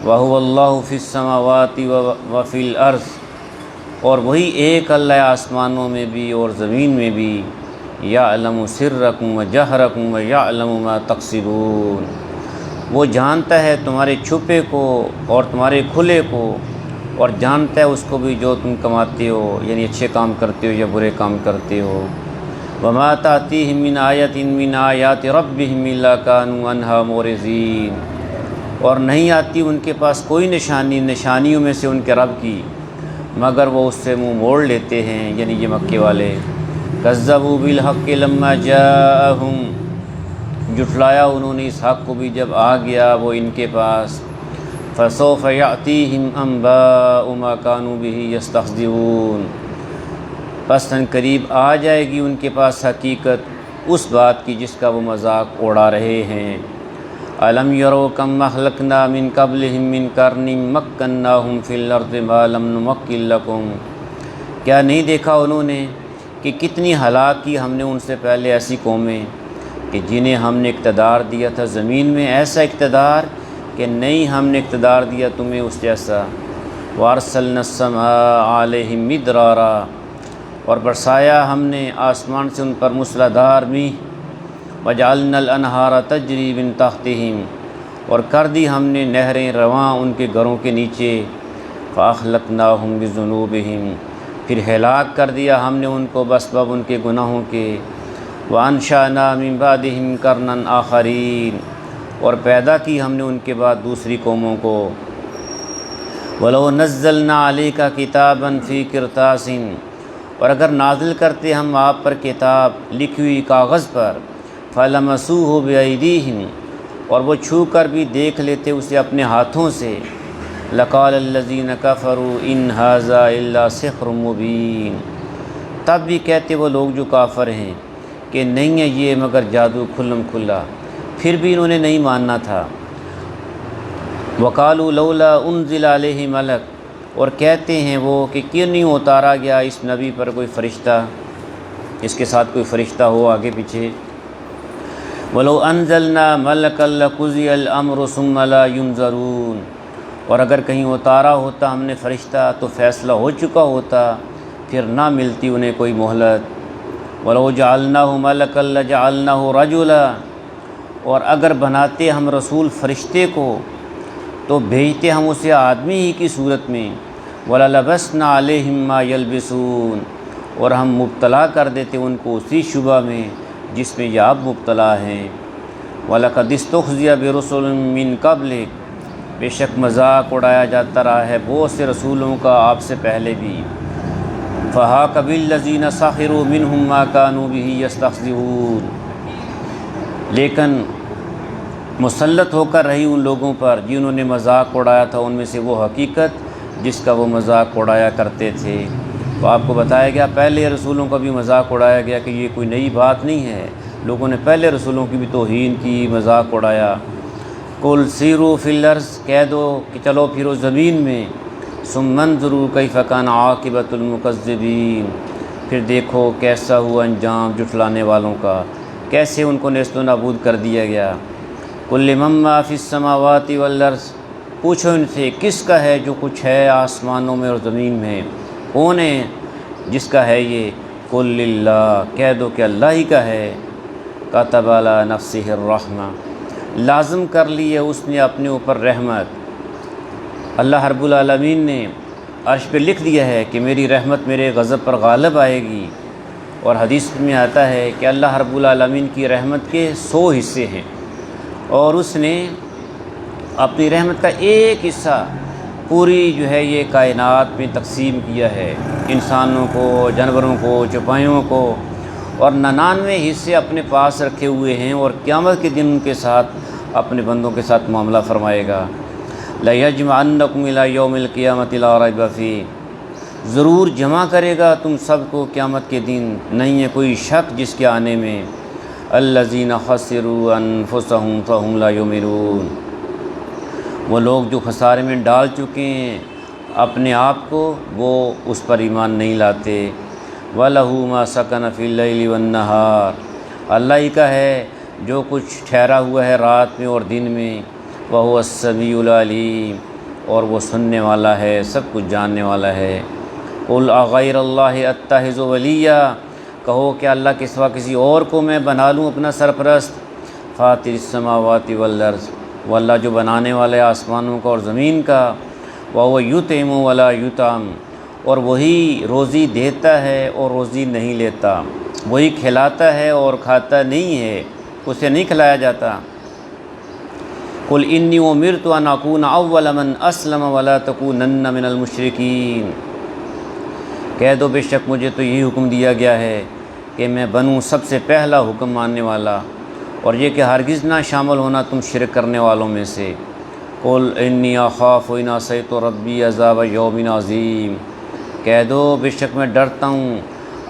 وَهُوَ اللَّهُ فِي السَّمَاوَاتِ وَفِي الْأَرْضِ، اور وہی ایک اللہ آسمانوں میں بھی اور زمین میں بھی۔ يَعْلَمُ سِرَّكُمْ وَجَهْرَكُمْ وَيَعْلَمُ مَا تَكْسِبُونَ، وہ جانتا ہے تمہارے چھپے کو اور تمہارے کھلے کو، اور جانتا ہے اس کو بھی جو تم کماتے ہو، یعنی اچھے کام کرتے ہو یا برے کام کرتے ہو۔ وَمَا تَأْتِيهِم مِّنْ آيَةٍ مِّنْ آيَاتِ رَبِّهِمْ إِلَّا كَانُوا عَنْهَا مُعْرِضِينَ، اور نہیں آتی ان کے پاس کوئی نشانی نشانیوں میں سے ان کے رب کی مگر وہ اس سے منہ موڑ لیتے ہیں، یعنی یہ مکے والے۔ کذبوا بالحق لما جاءهم، جھٹلایا انہوں نے اس حق کو بھی جب آ گیا وہ ان کے پاس۔ فسوف یأتیہم انباء ما كانوا به یستہزئون، پس ان قریب آ جائے گی ان کے پاس حقیقت اس بات کی جس کا وہ مذاق اڑا رہے ہیں۔ الم یروا کم اہلکنا من قبلہم من قرن مکناہم فی الارض ما لم نمکن لکم، کیا نہیں دیکھا انہوں نے کہ کتنی ہلاک کی ہم نے ان سے پہلے ایسی قومیں کہ جنہیں ہم نے اقتدار دیا تھا زمین میں، ایسا اقتدار کہ نہیں ہم نے اقتدار دیا تمہیں اس جیسا۔ وارسلنا السماء علیہم مدرارا، اور برسایا ہم نے آسمان سے ان پر موسلادھار میںہ۔ وجعلنا الانہار تجری من تحتہم، اور کر دی ہم نے نہریں رواں ان کے گھروں کے نیچے۔ فاہلکناہم بذنوبہم، پھر ہلاک کر دیا ہم نے ان کو بسبب ان کے گناہوں کے۔ وانشأنا من بعدہم قرنا آخرین، اور پیدا کی ہم نے ان کے بعد دوسری قوموں کو۔ وَلَوْ نَزَّلْنَا عَلَيْكَ كِتَابًا فِي قِرْطَاسٍ، اور اگر نازل کرتے ہم آپ پر کتاب لکھی ہوئی کاغذ پر، فَلَمَسُوهُ بِأَيْدِيهِمْ، اور وہ چھو کر بھی دیکھ لیتے اسے اپنے ہاتھوں سے۔ لَقَالَ الَّذِينَ كَفَرُوا إِنْ هَذَا إِلَّا سِحْرٌ مُبِينٌ، تب بھی کہتے وہ لوگ جو کافر ہیں کہ نہیں ہے یہ مگر جادو کھلم کھلا، پھر بھی انہوں نے نہیں ماننا تھا۔ وَقَالُوا لَوْلَا أُنزِلَ عَلَيْهِ مَلَكٌ، اور کہتے ہیں وہ کہ کیوں نہیں اتارا گیا اس نبی پر کوئی فرشتہ، اس کے ساتھ کوئی فرشتہ ہو آگے پیچھے۔ وَلَوْ أَنزَلْنَا مَلَكًا لَقُضِيَ الْأَمْرُ ثُمَّ لَا يُنظَرُونَ، اور اگر کہیں اتارا ہوتا ہم نے فرشتہ تو فیصلہ ہو چکا ہوتا، پھر نہ ملتی انہیں کوئی مہلت۔ وَلَوْ جَعَلْنَاهُ مَلَكًا لَجَعَلْنَاهُ رَجُلًا، اور اگر بناتے ہم رسول فرشتے کو تو بھیجتے ہم اسے آدمی ہی کی صورت میں۔ وَلَلَبَسْنَا عَلَيْهِمْ مَا يَلْبِسُونَ، اور ہم مبتلا کر دیتے ان کو اسی شبہ میں جس میں یہ آپ مبتلا ہیں۔ وَلَقَدِ اسْتُهْزِئَ بِرُسُلٍ مِّن قَبْلِكَ، بے شک مذاق اڑایا جاتا رہا ہے بہت سے رسولوں کا آپ سے پہلے بھی۔ فَحَاقَ بِالَّذِينَ سَخِرُوا مِنْهُمْ مَا كَانُوا بِهِ يَسْتَهْزِئُونَ، لیکن مسلط ہو کر رہی ان لوگوں پر جنہوں نے مذاق اڑایا تھا ان میں سے وہ حقیقت جس کا وہ مذاق اڑایا کرتے تھے۔ تو آپ کو بتایا گیا پہلے رسولوں کا بھی مذاق اڑایا گیا کہ یہ کوئی نئی بات نہیں ہے، لوگوں نے پہلے رسولوں کی بھی توہین کی، مذاق اڑایا۔ قل سیروا فی الارض، کہہ دو کہ چلو پھرو زمین میں، ثم انظروا کیف کان عاقبۃ المکذبین، پھر دیکھو کیسا ہوا انجام جھٹلانے والوں کا، کیسے ان کو نیست و نابود کر دیا گیا۔ قل لمن ما فی السماوات والارض، پوچھو ان سے کس کا ہے جو کچھ ہے آسمانوں میں اور زمین میں، کون ہے جس کا ہے یہ؟ قل للہ، کہہ دو کہ اللہ ہی کا ہے۔ کتب علی نفسہ الرحمہ، لازم کر لی ہے اس نے اپنے اوپر رحمت، اللہ رب العالمین نے عرش پہ لکھ دیا ہے کہ میری رحمت میرے غضب پر غالب آئے گی۔ اور حدیث میں آتا ہے کہ اللہ رب العالمین کی رحمت کے 100 حصے ہیں، اور اس نے اپنی رحمت کا ایک حصہ پوری جو ہے یہ کائنات میں تقسیم کیا ہے، انسانوں کو، جانوروں کو، چوپایوں کو، اور 99 حصے اپنے پاس رکھے ہوئے ہیں، اور قیامت کے دن ان کے ساتھ اپنے بندوں کے ساتھ معاملہ فرمائے گا۔ لَيَجْمَعَنَّكُمْ إِلَىٰ يَوْمِ الْقِيَامَةِ لَا رَيْبَ فِيهِ، ضرور جمع کرے گا تم سب کو قیامت کے دن، نہیں ہے کوئی شک جس کے آنے میں۔ الَّذِينَ خَسِرُوا أَنفُسَهُمْ فَهُمْ لَا يُؤْمِنُونَ، وہ لوگ جو خسارے میں ڈال چکے ہیں اپنے آپ کو، وہ اس پر ایمان نہیں لاتے۔ وَلَهُ مَا سَكَنَ فِي اللَّيْلِ وَالنَّهَارِ، اللہ ہی کا ہے جو کچھ ٹھہرا ہوا ہے رات میں اور دن میں۔ وَهُوَ السَّمِيعُ الْعَلِيمُ، اور وہ سننے والا ہے، سب کچھ جاننے والا ہے۔ قُلْ أَغَيْرَ اللَّهِ أَتَّخِذُ وَلِيًّا، کہو کہ اللہ کے سوا کسی اور کو میں بنا لوں اپنا سرپرست۔ فاطر السماوات والارض، وہ اللہ جو بنانے والے آسمانوں کا اور زمین کا۔ وَهُوَ يُطْعِمُ وَلَا يُطْعَمُ، اور وہی روزی دیتا ہے اور روزی نہیں لیتا، وہی کھلاتا ہے اور کھاتا نہیں ہے، اسے نہیں کھلایا جاتا۔ قُلْ إِنِّي أُمِرْتُ أَنْ أَكُونَ أَوَّلَ مَنْ أَسْلَمَ وَلَا تَكُونَنَّ مِنَ الْمُشْرِكِينَ، کہہ دو بے شک مجھے تو یہی حکم دیا گیا ہے کہ میں بنوں سب سے پہلا حکم ماننے والا، اور یہ کہ ہرگز نہ شامل ہونا تم شرک کرنے والوں میں سے۔ قُلْ إِنِّي أَخَافُ إِنْ عَصَيْتُ رَبِّي عَذَابَ يَوْمٍ عَظِيمٍ، کہہ دو بے شک میں ڈرتا ہوں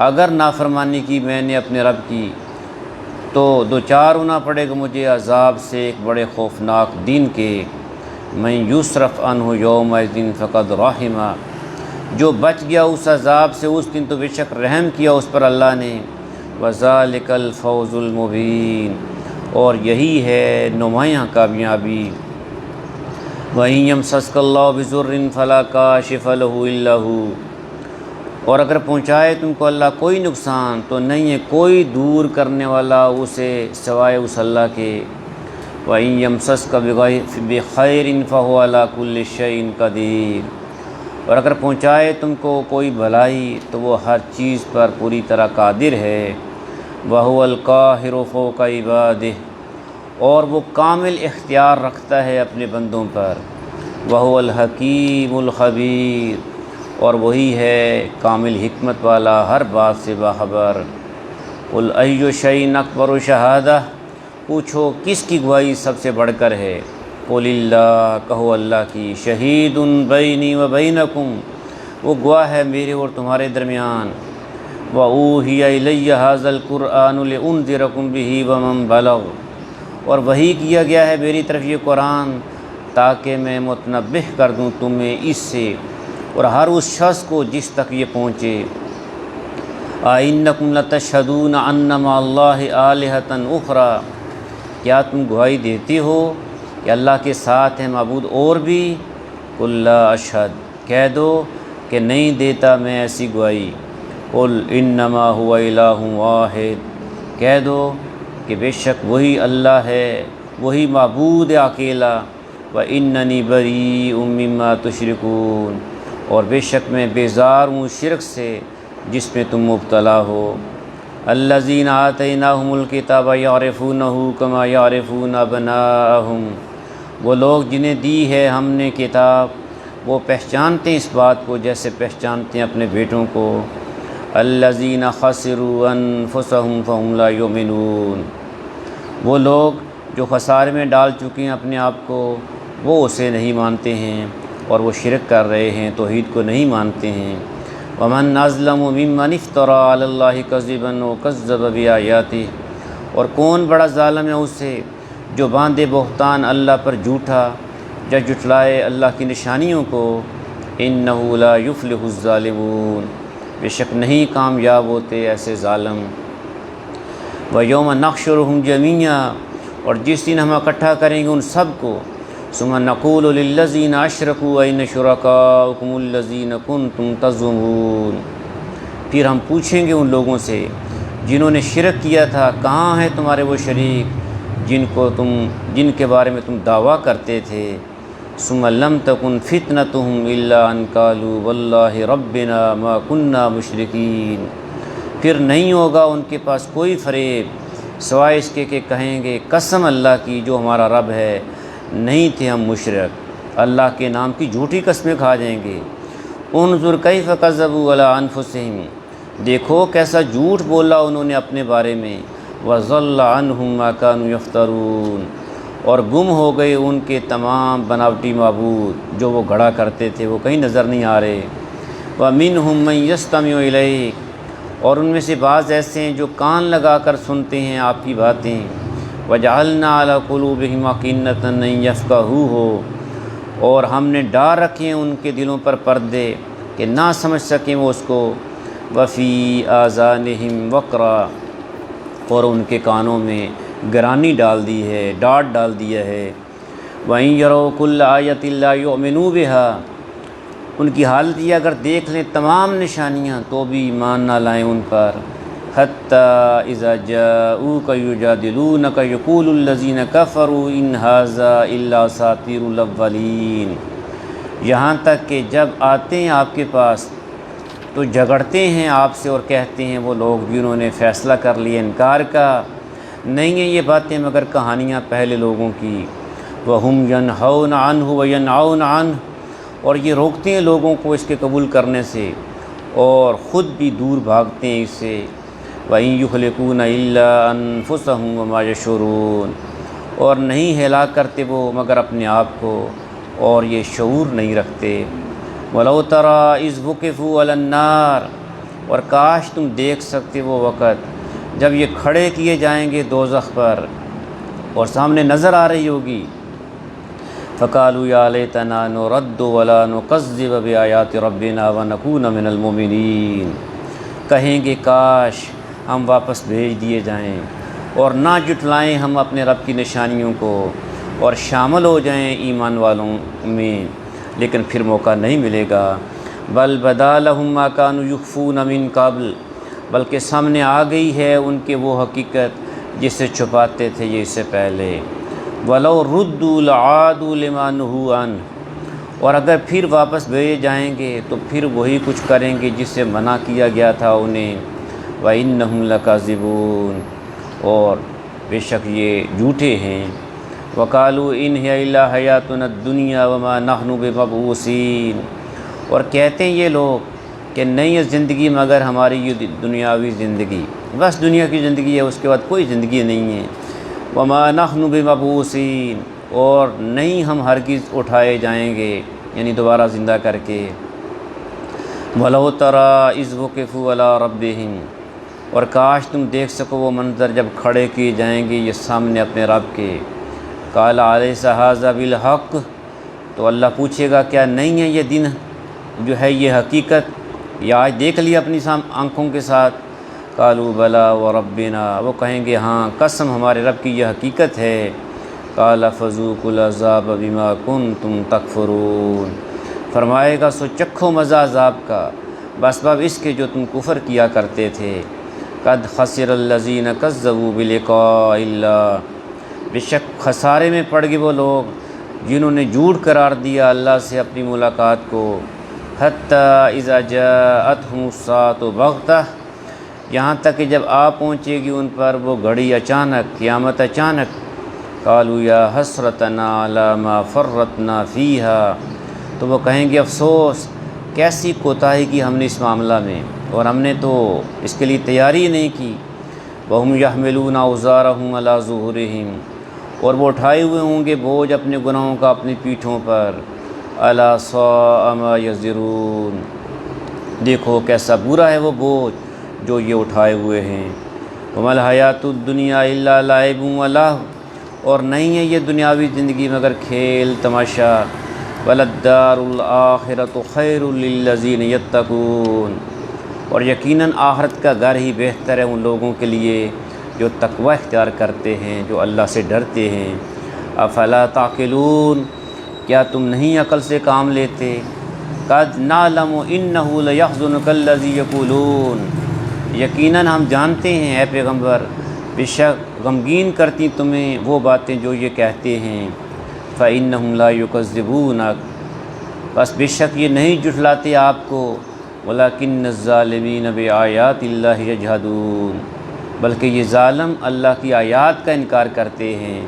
اگر نافرمانی کی میں نے اپنے رب کی تو دوچار ہونا پڑے گا مجھے عذاب سے ایک بڑے خوفناک دن کے۔ مَن يُصْرَفْ عَنْهُ يَوْمَئِذٍ فَقَدْ رَحِمَهُ، جو بچ گیا اس عذاب سے اس دن تو بے شک رحم کیا اس پر اللہ نے۔ وَذَلِكَ الْفَوْزُ الْمُبِينُ، اور یہی ہے نمایاں کامیابی۔ وَإِن يَمْسَسْكَ اللَّهُ بِضُرٍّ فَلَا كَاشِفَ لَهُ إِلَّا هُوَ، اور اگر پہنچائے تم کو اللہ کوئی نقصان تو نہیں ہے کوئی دور کرنے والا اسے سوائے اس اللہ کے۔ وَإِن يَمْسَسْكَ بِخَيْرٍ فَهُوَ عَلَىٰ كُلِّ شَيْءٍ قَدِيرٌ، اور اگر پہنچائے تم کو کوئی بھلائی تو وہ ہر چیز پر پوری طرح قادر ہے۔ وَهُوَ الْقَاهِرُ فَوْقَ عِبَادِهِ، اور وہ کامل اختیار رکھتا ہے اپنے بندوں پر۔ وَهُوَ الْحَكِيمُ الْخَبِيرُ، اور وہی ہے کامل حکمت والا، ہر بات سے باخبر۔ قُلْ أَيُّ شَيْءٍ أَكْبَرُ شَهَادَةً، پوچھو کس کی گواہی سب سے بڑھ کر ہے؟ قُلِ اللَّهُ، کہو اللہ کی۔ شَهِيدٌ بَيْنِي وَبَيْنَكُمْ، وہ گواہ ہے میرے اور تمہارے درمیان۔ وَأُوحِيَ إِلَيَّ هَذَا الْقُرْآنُ لِأُنذِرَكُم بِهِ وَمَن بَلَغَ، اور وحی کیا گیا ہے میری طرف یہ قرآن تاکہ میں متنبہ کر دوں تمہیں اس سے اور ہر اس شخص کو جس تک یہ پہنچے۔ أَإِنَّكُمْ لَتَشْهَدُونَ أَنَّ مَعَ اللَّهِ آلِهَةً أُخْرَىٰ، کیا تم گواہی دیتے ہو کہ اللہ کے ساتھ ہیں معبود اور بھی؟ قُل لَا أَشْهَدُ، کہہ دو کہ نہیں دیتا میں ایسی گواہی۔ قُلْ إِنَّمَا هُوَ إِلَٰهٌ وَاحِدٌ، کہہ دو کہ بے شک وہی اللہ ہے، وہی معبود اکیلا۔ وَإِنَّنِي بَرِيءٌ مِّمَّا تُشْرِكُونَ، اور بے شک میں بیزار ہوں شرک سے جس میں تم مبتلا ہو۔ الَّذِينَ آتَيْنَاهُمُ الْكِتَابَ يَعْرِفُونَهُ كَمَا يَعْرِفُونَ أَبْنَاءَهُمْ، وہ لوگ جنہیں دی ہے ہم نے کتاب وہ پہچانتے ہیں اس بات کو جیسے پہچانتے ہیں اپنے بیٹوں کو۔ الَّذِينَ خَسِرُوا أَنفُسَهُمْ فَهُمْ لَا يُؤْمِنُونَ، وہ لوگ جو خسارے میں ڈال چکے ہیں اپنے آپ کو وہ اسے نہیں مانتے ہیں اور وہ شرک کر رہے ہیں، توحید کو نہیں مانتے ہیں۔ ومن اظلم ممن افترى علی اللہ کذبا وکذب بآیاتہ، اور کون بڑا ظالم ہے اس سے جو باندھے بہتان اللہ پر جھوٹا یا جھٹلائے اللہ کی نشانیوں کو۔ انہ لا یفلح الظالمون، بے شک نہیں کامیاب ہوتے ایسے ظالم۔ ویوم نحشرہم جمیعا، اور جس دن ہم اکٹھا کریں گے ان سب کو۔ ثم نقول للذین اشرکوا این شرکاؤکم الذین کنتم تزعمون، پھر ہم پوچھیں گے ان لوگوں سے جنہوں نے شرک کیا تھا، کہاں ہیں تمہارے وہ شریک جن کے بارے میں تم دعویٰ کرتے تھے۔ ثم لم تکن فتنتہم الا ان قالوا واللہ ربنا ما کننا مشرکین، پھر نہیں ہوگا ان کے پاس کوئی فریب سوائے اس کے کہ کہیں گے قسم اللہ کی جو ہمارا رب ہے نہیں تھے ہم مشرک، اللہ کے نام کی جھوٹی قسمیں کھا جائیں گے۔ انظر کیف کذبوا علی انفسہم، دیکھو کیسا جھوٹ بولا انہوں نے اپنے بارے میں۔ وضل عنہم ما کانوا یفترون، اور گم ہو گئے ان کے تمام بناوٹی معبود جو وہ گھڑا کرتے تھے، وہ کہیں نظر نہیں آ رہے۔ ومنہم من یستمع الیک، اور ان میں سے بعض ایسے ہیں جو کان لگا کر سنتے ہیں آپ کی باتیں۔ وجعلنا علی قلوبہم اکنۃ ان یفقہوہ، اور ہم نے ڈال رکھے ہیں ان کے دلوں پر پردے کہ نہ سمجھ سکیں وہ اس کو۔ وفی آذانہم وقرا، اور ان کے کانوں میں گرانی ڈال دی ہے، ڈاٹ ڈال دیا ہے۔ وَإِن يَرَوْا كُلَّ آیَةٍ لَا يُؤْمِنُوا بِهَا، ان کی حالت یہ اگر دیکھ لیں تمام نشانیاں تو بھی ایمان نہ لائیں ان پر۔ حَتَّى إِذَا جَاءُوكَ يُجَادِلُونَكَ يَقُولُ الَّذِينَ كَفَرُوا إِنْ هَذَا إِلَّا أَسَاطِيرُ الْأَوَّلِينَ، یہاں تک کہ جب آتے ہیں آپ کے پاس تو جھگڑتے ہیں آپ سے اور کہتے ہیں وہ لوگ جنہوں نے فیصلہ کر لیا انکار کا، نہیں ہیں یہ باتیں مگر کہانیاں پہلے لوگوں کی۔ وَهُمْ يَنْهَوْنَ عَنْهُ وَيَنْأَوْنَ عَنْهُ، اور یہ روکتے ہیں لوگوں کو اس کے قبول کرنے سے اور خود بھی دور بھاگتے ہیں اس سے۔ وَإِن يُهْلِكُونَ إِلَّا أَنفُسَهُمْ وَمَا يَشْعُرُونَ، اور نہیں ہلاک کرتے وہ مگر اپنے آپ کو اور یہ شعور نہیں رکھتے۔ وَلَوْ تَرَىٰ إِذْ وُقِفُوا عَلَى النَّارِ، اور کاش تم دیکھ سکتے وہ وقت جب یہ کھڑے کیے جائیں گے دوزخ پر اور سامنے نظر آ رہی ہوگی۔ فَقَالُوا يَا لَيْتَنَا نُرَدُّ وَلَا نُكَذِّبَ بِآيَاتِ رَبِّنَا وَنَكُونَ مِنَ الْمُؤْمِنِينَ، کہیں گے کاش ہم واپس بھیج دیے جائیں اور نہ جٹلائیں ہم اپنے رب کی نشانیوں کو اور شامل ہو جائیں ایمان والوں میں، لیکن پھر موقع نہیں ملے گا۔ بل بدا لہم ما کانوا یخفون من قبل، بلکہ سامنے آ گئی ہے ان کے وہ حقیقت جسے چھپاتے تھے یہ اس سے پہلے۔ ولو ردوا لعادوا لما نہوا عنہ، اور اگر پھر واپس بھیجے جائیں گے تو پھر وہی کچھ کریں گے جس سے منع کیا گیا تھا انہیں۔ وَإِنَّهُمْ لَكَاذِبُونَ، اور بے شک یہ جھوٹے ہیں۔ وَقَالُوا إِنْ هِيَ إِلَّا حَيَاتُنَا الدُّنْيَا وَمَا نَحْنُ بِمَبْعُوثِينَ، اور کہتے ہیں یہ لوگ کہ نہیں ہے زندگی مگر ہماری یہ دنیاوی زندگی، بس دنیا کی زندگی ہے، اس کے بعد کوئی زندگی نہیں ہے۔ وَمَا نَحْنُ بِمَبْعُوثِينَ، اور نہیں ہم ہرگز اٹھائے جائیں گے یعنی دوبارہ زندہ کر کے۔ وَلَوْ تَرَىٰ إِذْ وُقِفُوا عَلَىٰ رَبِّهِمْ، اور کاش تم دیکھ سکو وہ منظر جب کھڑے کیے جائیں گے یہ سامنے اپنے رب کے۔ قَالَ أَلَيْسَ هَٰذَا بِالْحَقِّ، تو اللہ پوچھے گا کیا نہیں ہے یہ دن جو ہے یہ حقیقت، یہ آج دیکھ لیا اپنی آنکھوں کے ساتھ۔ قَالُوا بَلَىٰ وَرَبِّنَا، وہ کہیں گے ہاں قسم ہمارے رب کی یہ حقیقت ہے۔ قَالَ فَذُوقُوا الْعَذَابَ بِمَا كُنتُمْ تَكْفُرُونَ، فرمائے گا سو چکھو مزہ عذاب کا بسبب اس کے جو تم کفر کیا کرتے تھے۔ قَدْ خَسِرَ الَّذِينَ كَذَّبُوا بِلِقَاءِ اللَّهِ، بے شک خسارے میں پڑ گئے وہ لوگ جنہوں نے جھوٹ قرار دیا اللہ سے اپنی ملاقات کو۔ حَتَّى إِذَا جَاءَتْهُمُ السَّاعَةُ بَغْتَةً، یہاں تک کہ جب آ پہنچے گی ان پر وہ گھڑی اچانک، قیامت اچانک۔ قَالُوا يَا حَسْرَتَنَا عَلَىٰ مَا فَرَّطْنَا فِيهَا، تو وہ کہیں گے افسوس کیسی کوتاہی کی ہم نے اس معاملہ میں، اور ہم نے تو اس کے لیے تیاری نہیں کی۔ وَهُمْ يَحْمِلُونَ أَوْزَارَهُمْ عَلَىٰ ظُهُورِهِمْ، اور وہ اٹھائے ہوئے ہوں گے بوجھ اپنے گناہوں کا اپنی پیٹھوں پر۔ أَلَا سَاءَ مَا يَزِرُونَ، دیکھو کیسا برا ہے وہ بوجھ جو یہ اٹھائے ہوئے ہیں۔ وَمَا الْحَيَاةُ الدُّنْيَا إِلَّا لَعِبٌ وَلَهْوٌ، اور نہیں ہے یہ دنیاوی زندگی مگر کھیل تماشا۔ وَلَلدَّارُ الْآخِرَةُ خَيْرٌ لِلَّذِينَ يَتَّقُونَ، اور یقیناً آخرت کا گھر ہی بہتر ہے ان لوگوں کے لیے جو تقوی اختیار کرتے ہیں، جو اللہ سے ڈرتے ہیں۔ افلا تعقلون، کیا تم نہیں عقل سے کام لیتے؟ قد نعلم انہ لیحزنک الذی یقولون، یقیناً ہم جانتے ہیں اے پیغمبر، بے شک غمگین کرتی تمہیں وہ باتیں جو یہ کہتے ہیں۔ فإنہم لا یکذبونک، بس بے شک یہ نہیں جھٹلاتے آپ کو، ولکن الظالمین بآیات اللہ یجحدون، بلکہ یہ ظالم اللہ کی آیات کا انکار کرتے ہیں۔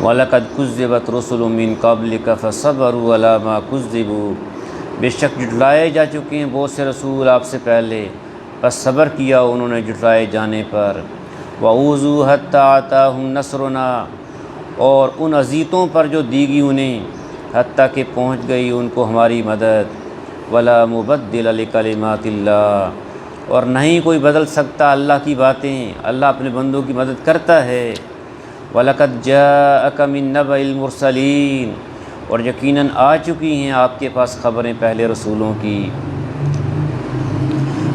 وَلَقَدْ كُذِّبَتْ رُسُلٌ مِّن قَبْلِكَ فَصَبَرُوا عَلَىٰ مَا كُذِّبُوا، بے شک جھٹلائے جا چکے ہیں بہت سے رسول آپ سے پہلے، بس صبر کیا انہوں نے جھٹلائے جانے پر۔ وَأُوذُوا حَتَّىٰ أَتَاهُمْ نَصْرُنَا، اور ان اذیتوں پر جو دی گئی انہیں، حتیٰ کہ پہنچ گئی ان کو ہماری مدد۔ وَلَا مُبَدِّلَ لِكَلِمَاتِ اللَّهِ، اور نہیں کوئی بدل سکتا اللہ کی باتیں، اللہ اپنے بندوں کی مدد کرتا ہے۔ وَلَقَدْ جَاءَكَ مِن نَّبَإِ الْمُرْسَلِينَ، اور یقیناً آ چکی ہیں آپ کے پاس خبریں پہلے رسولوں کی۔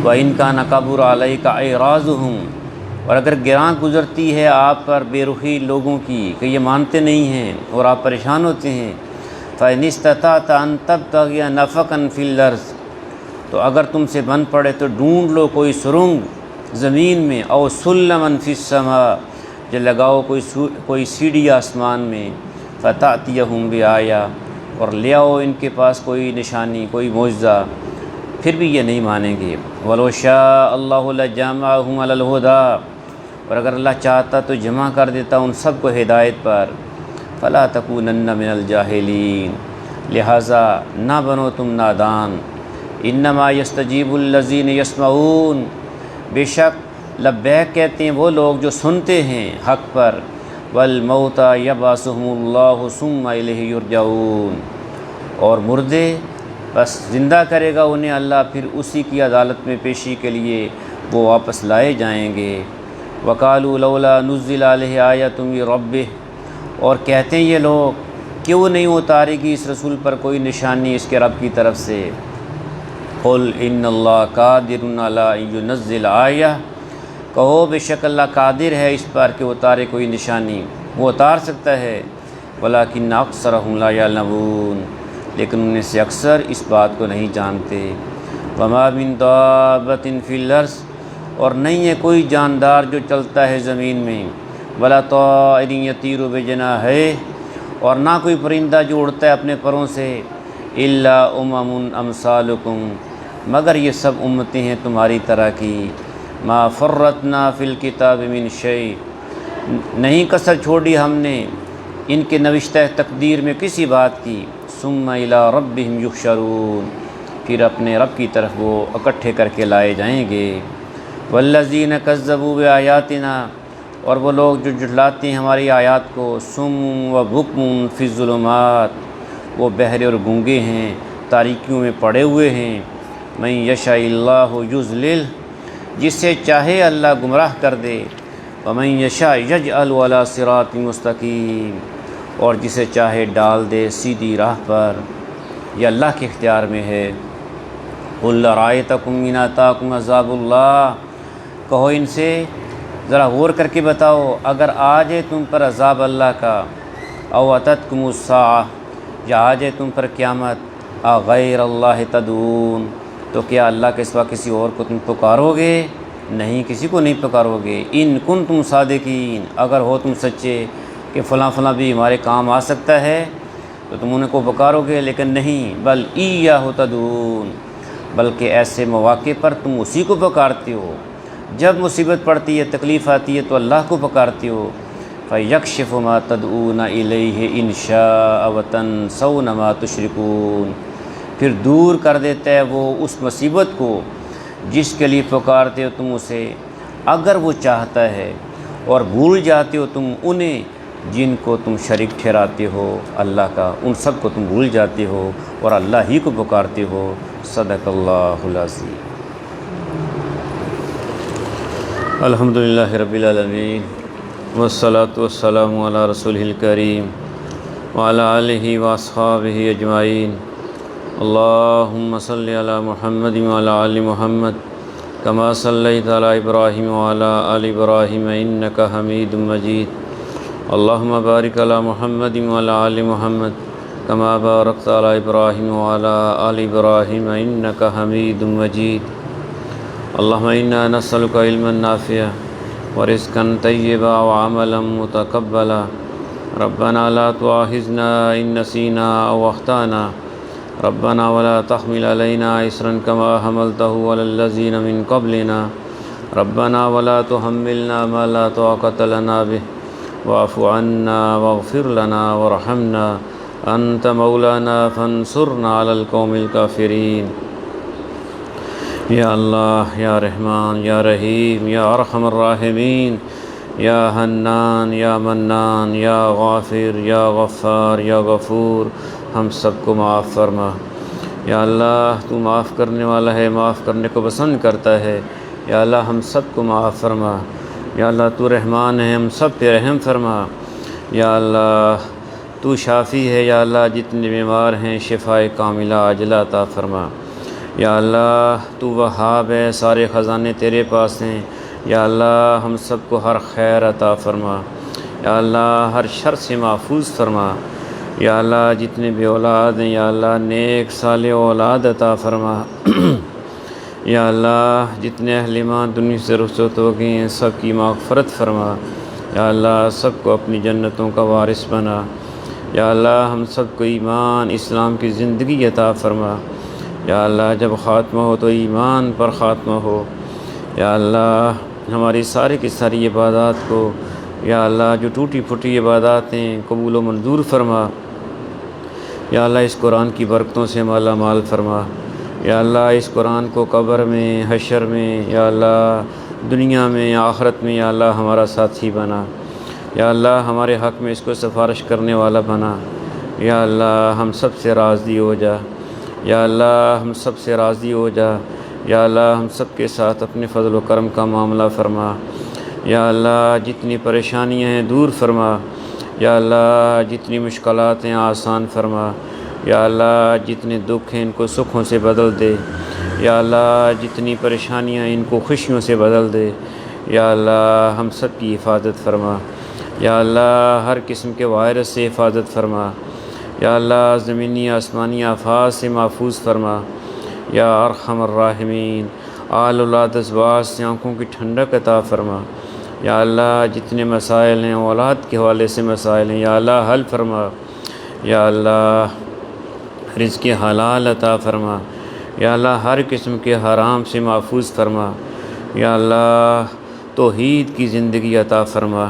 وَإِن كَانَ كَبُرَ عَلَيْكَ إِعْرَاضُهُمْ، اور اگر گراں گزرتی ہے آپ پر بے رخی لوگوں کی کہ یہ مانتے نہیں ہیں اور آپ پریشان ہوتے ہیں، فَإِنِ اسْتَطَعْتَ أَن تَبْتَغِيَ نَفَقًا فِي الْأَرْضِ، تو اگر تم سے بن پڑے تو ڈھونڈ لو کوئی سرنگ زمین میں، او سلمًا فی السماء، جو لگاؤ کوئی سیڑھی آسمان میں، فَتَأْتِيَهُمْ بِآیَةٍ، اور لے آؤ ان کے پاس کوئی نشانی، کوئی معجزہ، پھر بھی یہ نہیں مانیں گے۔ وَلَوْ شَاءَ اللَّهُ لَجَمَعَهُمْ عَلَى الْهُدَىٰ، اور اگر اللہ چاہتا تو جمع کر دیتا ان سب کو ہدایت پر۔ فَلَا تَكُونَنَّ مِنَ الْجَاهِلِينَ، لہٰذا نہ بنو تم نادان۔ انما یستجیب الذین یسمعون، بے شک لبیک کہتے ہیں وہ لوگ جو سنتے ہیں حق پر۔ والموتى یبعثهم اللہ ثم الیہ یرجعون، اور مردے بس زندہ کرے گا انہیں اللہ، پھر اسی کی عدالت میں پیشی کے لیے وہ واپس لائے جائیں گے۔ وقالوا لولا نزل علیہ آیۃ من ربہ، اور کہتے ہیں یہ لوگ کیوں نہیں اتاری گی اس رسول پر کوئی نشانی اس کے رب کی طرف سے۔ قل ان اللہ قادر علی ان ینزل آیہ، کہو بے شک اللہ قادر ہے اس پر کہ اتارے کوئی نشانی، وہ اتار سکتا ہے۔ ولکن اکثرهم لا یعلمون، لیکن ان میں سے اکثر اس بات کو نہیں جانتے۔ وما من دابۃ فی الارض، اور نہیں ہے کوئی جاندار جو چلتا ہے زمین میں۔ ولا طائر یطیر بجناحیہ، اور نہ کوئی پرندہ جو اڑتا ہے اپنے پروں سے۔ الا امثالکم، مگر یہ سب امتیں ہیں تمہاری طرح کی۔ ما فرطنا فی الکتاب من شیء، نہیں کسر چھوڑی ہم نے ان کے نوشتہ تقدیر میں کسی بات کی۔ ثم الی ربہم یحشرون، پھر اپنے رب کی طرف وہ اکٹھے کر کے لائے جائیں گے۔ والذین کذبوا بآیاتنا، اور وہ لوگ جو جھٹلاتے ہیں ہماری آیات کو۔ صم و بکم فی الظلمات، وہ بہرے اور گونگے ہیں، تاریکیوں میں پڑے ہوئے ہیں۔ من یشاء اللہ یضلل، جسے چاہے اللہ گمراہ کر دے۔ ومن یشاء یجعل علی صراط مستقیم، اور جسے چاہے ڈال دے سیدھی راہ پر، یہ اللہ کے اختیار میں ہے۔ قل ارأیتکم ان آتاکم عذاب اللہ، کہو ان سے ذرا غور کر کے بتاؤ، اگر آ جائے تم پر عذاب اللہ کا، او اتتکم الساعہ، یا آ جائے تم پر قیامت، غیر اللہ تدعون، تو کیا اللہ کے سوا کسی اور کو تم پکارو گے؟ نہیں، کسی کو نہیں پکارو گے۔ ان کنتم صادقین، اگر ہو تم سچے کہ فلاں فلاں بھی ہمارے کام آ سکتا ہے تو تم انہیں کو پکارو گے، لیکن نہیں۔ بل ایاہ تدعون، بلکہ ایسے مواقع پر تم اسی کو پکارتے ہو، جب مصیبت پڑتی ہے، تکلیف آتی ہے تو اللہ کو پکارتے ہو۔ فَيَكْشِفُ مَا تَدْعُونَ إِلَيْهِ إِنْ شَاءَ وَتَنْسَوْنَ مَا تُشْرِكُونَ، پھر دور کر دیتا ہے وہ اس مصیبت کو جس کے لیے پکارتے ہو تم اسے، اگر وہ چاہتا ہے، اور بھول جاتے ہو تم انہیں جن کو تم شریک ٹھہراتے ہو اللہ کا، ان سب کو تم بھول جاتے ہو اور اللہ ہی کو پکارتے ہو۔ صدق اللہ العظیم۔ الحمدللہ رب العالمین والصلاة والسلام علی رسولہ الکریم وعلی آلہ واصحابہ اجمعین۔ اللہم صلی علی محمد وعلی آل محمد کما صلیت علی ابراہیم وعلی آل ابراہیم انک حمید مجید۔ اللہم بارک علی محمد وعلی آل محمد کما بارکت علی ابراہیم وعلی آل ابراہیم انک حمید مجید۔ اللہم انا نسألک علما نافعا ورزقا طیبا وعملا متقبلا۔ ربنا لا تؤاخذنا ان نسینا او اخطأنا، ربنا ولا تحمل علينا إصرا كما حملته على الذين من قبلنا، ربنا ولا تحملنا ما لا طاقة لنا به، واعف عنا واغفر لنا وارحمنا أنت مولانا فانصرنا على القوم الكافرين۔ یا اللہ، یا رحمان، یا رحیم، یا ارحم الراحمین، یا حنان، یا منان، یا غافر، یا غفار، یا غفور، ہم سب کو معاف فرما۔ یا اللہ، تو معاف کرنے والا ہے، معاف کرنے کو پسند کرتا ہے۔ یا اللہ، ہم سب کو معاف فرما۔ یا اللہ، تو رحمان ہے، ہم سب پہ رحم فرما۔ یا اللہ، تو شافی ہے، یا اللہ جتنے بیمار ہیں شفائے کاملہ عاجلہ عطا فرما۔ یا اللہ، تو وہاب ہے، سارے خزانے تیرے پاس ہیں۔ یا اللہ، ہم سب کو ہر خیر عطا فرما۔ یا اللہ، ہر شر سے محفوظ فرما۔ یا اللہ، جتنے بھی اولاد ہیں یا اللہ نیک صالح اولاد عطا فرما۔ یا اللہ، جتنے اہل ایمان دنیا سے رخصت ہو گئے ہیں سب کی مغفرت فرما۔ یا اللہ، سب کو اپنی جنتوں کا وارث بنا۔ یا اللہ، ہم سب کو ایمان اسلام کی زندگی عطا فرما۔ یا اللہ، جب خاتمہ ہو تو ایمان پر خاتمہ ہو۔ یا اللہ، ہماری ساری کی ساری عبادات کو یا اللہ جو ٹوٹی پھوٹی عبادات ہیں قبول و منظور فرما۔ یا اللہ، اس قرآن کی برکتوں سے مالا مال فرما۔ یا اللہ، اس قرآن کو قبر میں، حشر میں، یا اللہ دنیا میں، آخرت میں یا اللہ ہمارا ساتھی بنا۔ یا اللہ، ہمارے حق میں اس کو سفارش کرنے والا بنا۔ یا اللہ، ہم سب سے راضی ہو جا۔ یا اللہ، ہم سب سے راضی ہو جا۔ یا اللہ، ہم سب کے ساتھ اپنے فضل و کرم کا معاملہ فرما۔ یا اللہ، جتنی پریشانیاں ہیں دور فرما۔ یا اللہ، جتنی مشکلات ہیں آسان فرما۔ یا اللہ، جتنے دکھ ہیں ان کو سکھوں سے بدل دے۔ یا اللہ، جتنی پریشانیاں ہیں ان کو خوشیوں سے بدل دے۔ یا اللہ، ہم سب کی حفاظت فرما۔ یا اللہ، ہر قسم کے وائرس سے حفاظت فرما۔ یا اللہ، زمینی آسمانی آفات سے محفوظ فرما۔ یا ارحم الراحمین، آل اولاد ازواج سے آنکھوں کی ٹھنڈک عطا فرما۔ یا اللہ، جتنے مسائل ہیں اولاد کے حوالے سے مسائل ہیں یا اللہ حل فرما۔ یا اللہ، رزق حلال عطا فرما۔ یا اللہ، ہر قسم کے حرام سے محفوظ فرما۔ یا اللہ، توحید کی زندگی عطا فرما۔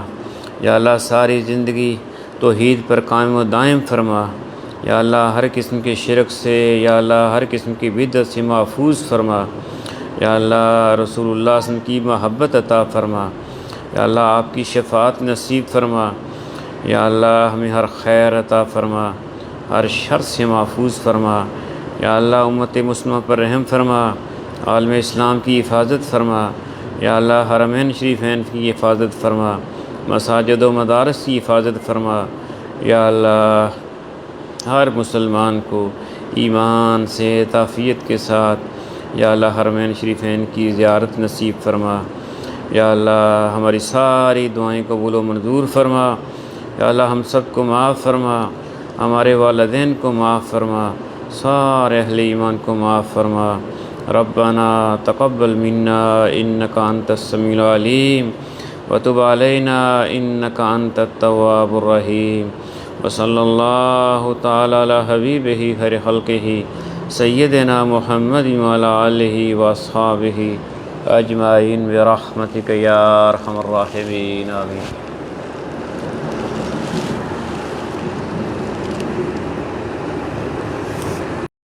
یا اللہ، ساری زندگی توحید پر قائم و دائم فرما۔ یا اللہ، ہر قسم کے شرک سے یا اللہ ہر قسم کی بدعت سے محفوظ فرما۔ یا اللہ، رسول اللہ صلی اللہ علیہ وسلم کی محبت عطا فرما۔ یا اللہ، آپ کی شفاعت نصیب فرما۔ یا اللہ، ہمیں ہر خیر عطا فرما، ہر شر سے محفوظ فرما۔ یا اللہ، امت مسلمہ پر رحم فرما، عالم اسلام کی حفاظت فرما۔ یا اللہ، حرمین شریفین کی حفاظت فرما، مساجد و مدارس کی حفاظت فرما۔ یا اللہ، ہر مسلمان کو ایمان سے عافیت کے ساتھ یا اللہ حرمین شریفین کی زیارت نصیب فرما۔ یا اللہ، ہماری ساری دعائیں قبول و منظور فرما۔ یا اللہ، ہم سب کو معاف فرما، ہمارے والدین کو معاف فرما، سارے اہل ایمان کو معاف فرما۔ ربنا تقبل منا انک انت السمیع العلیم وتب علینا انک انت التواب الرحیم۔ وصلی اللہ تعالی علی حبیبہ خیر خلقہ سیدنا محمد وعلی آلہ واصحابہ اجمعین برحمتک یا ارحم الراحمین، آمین۔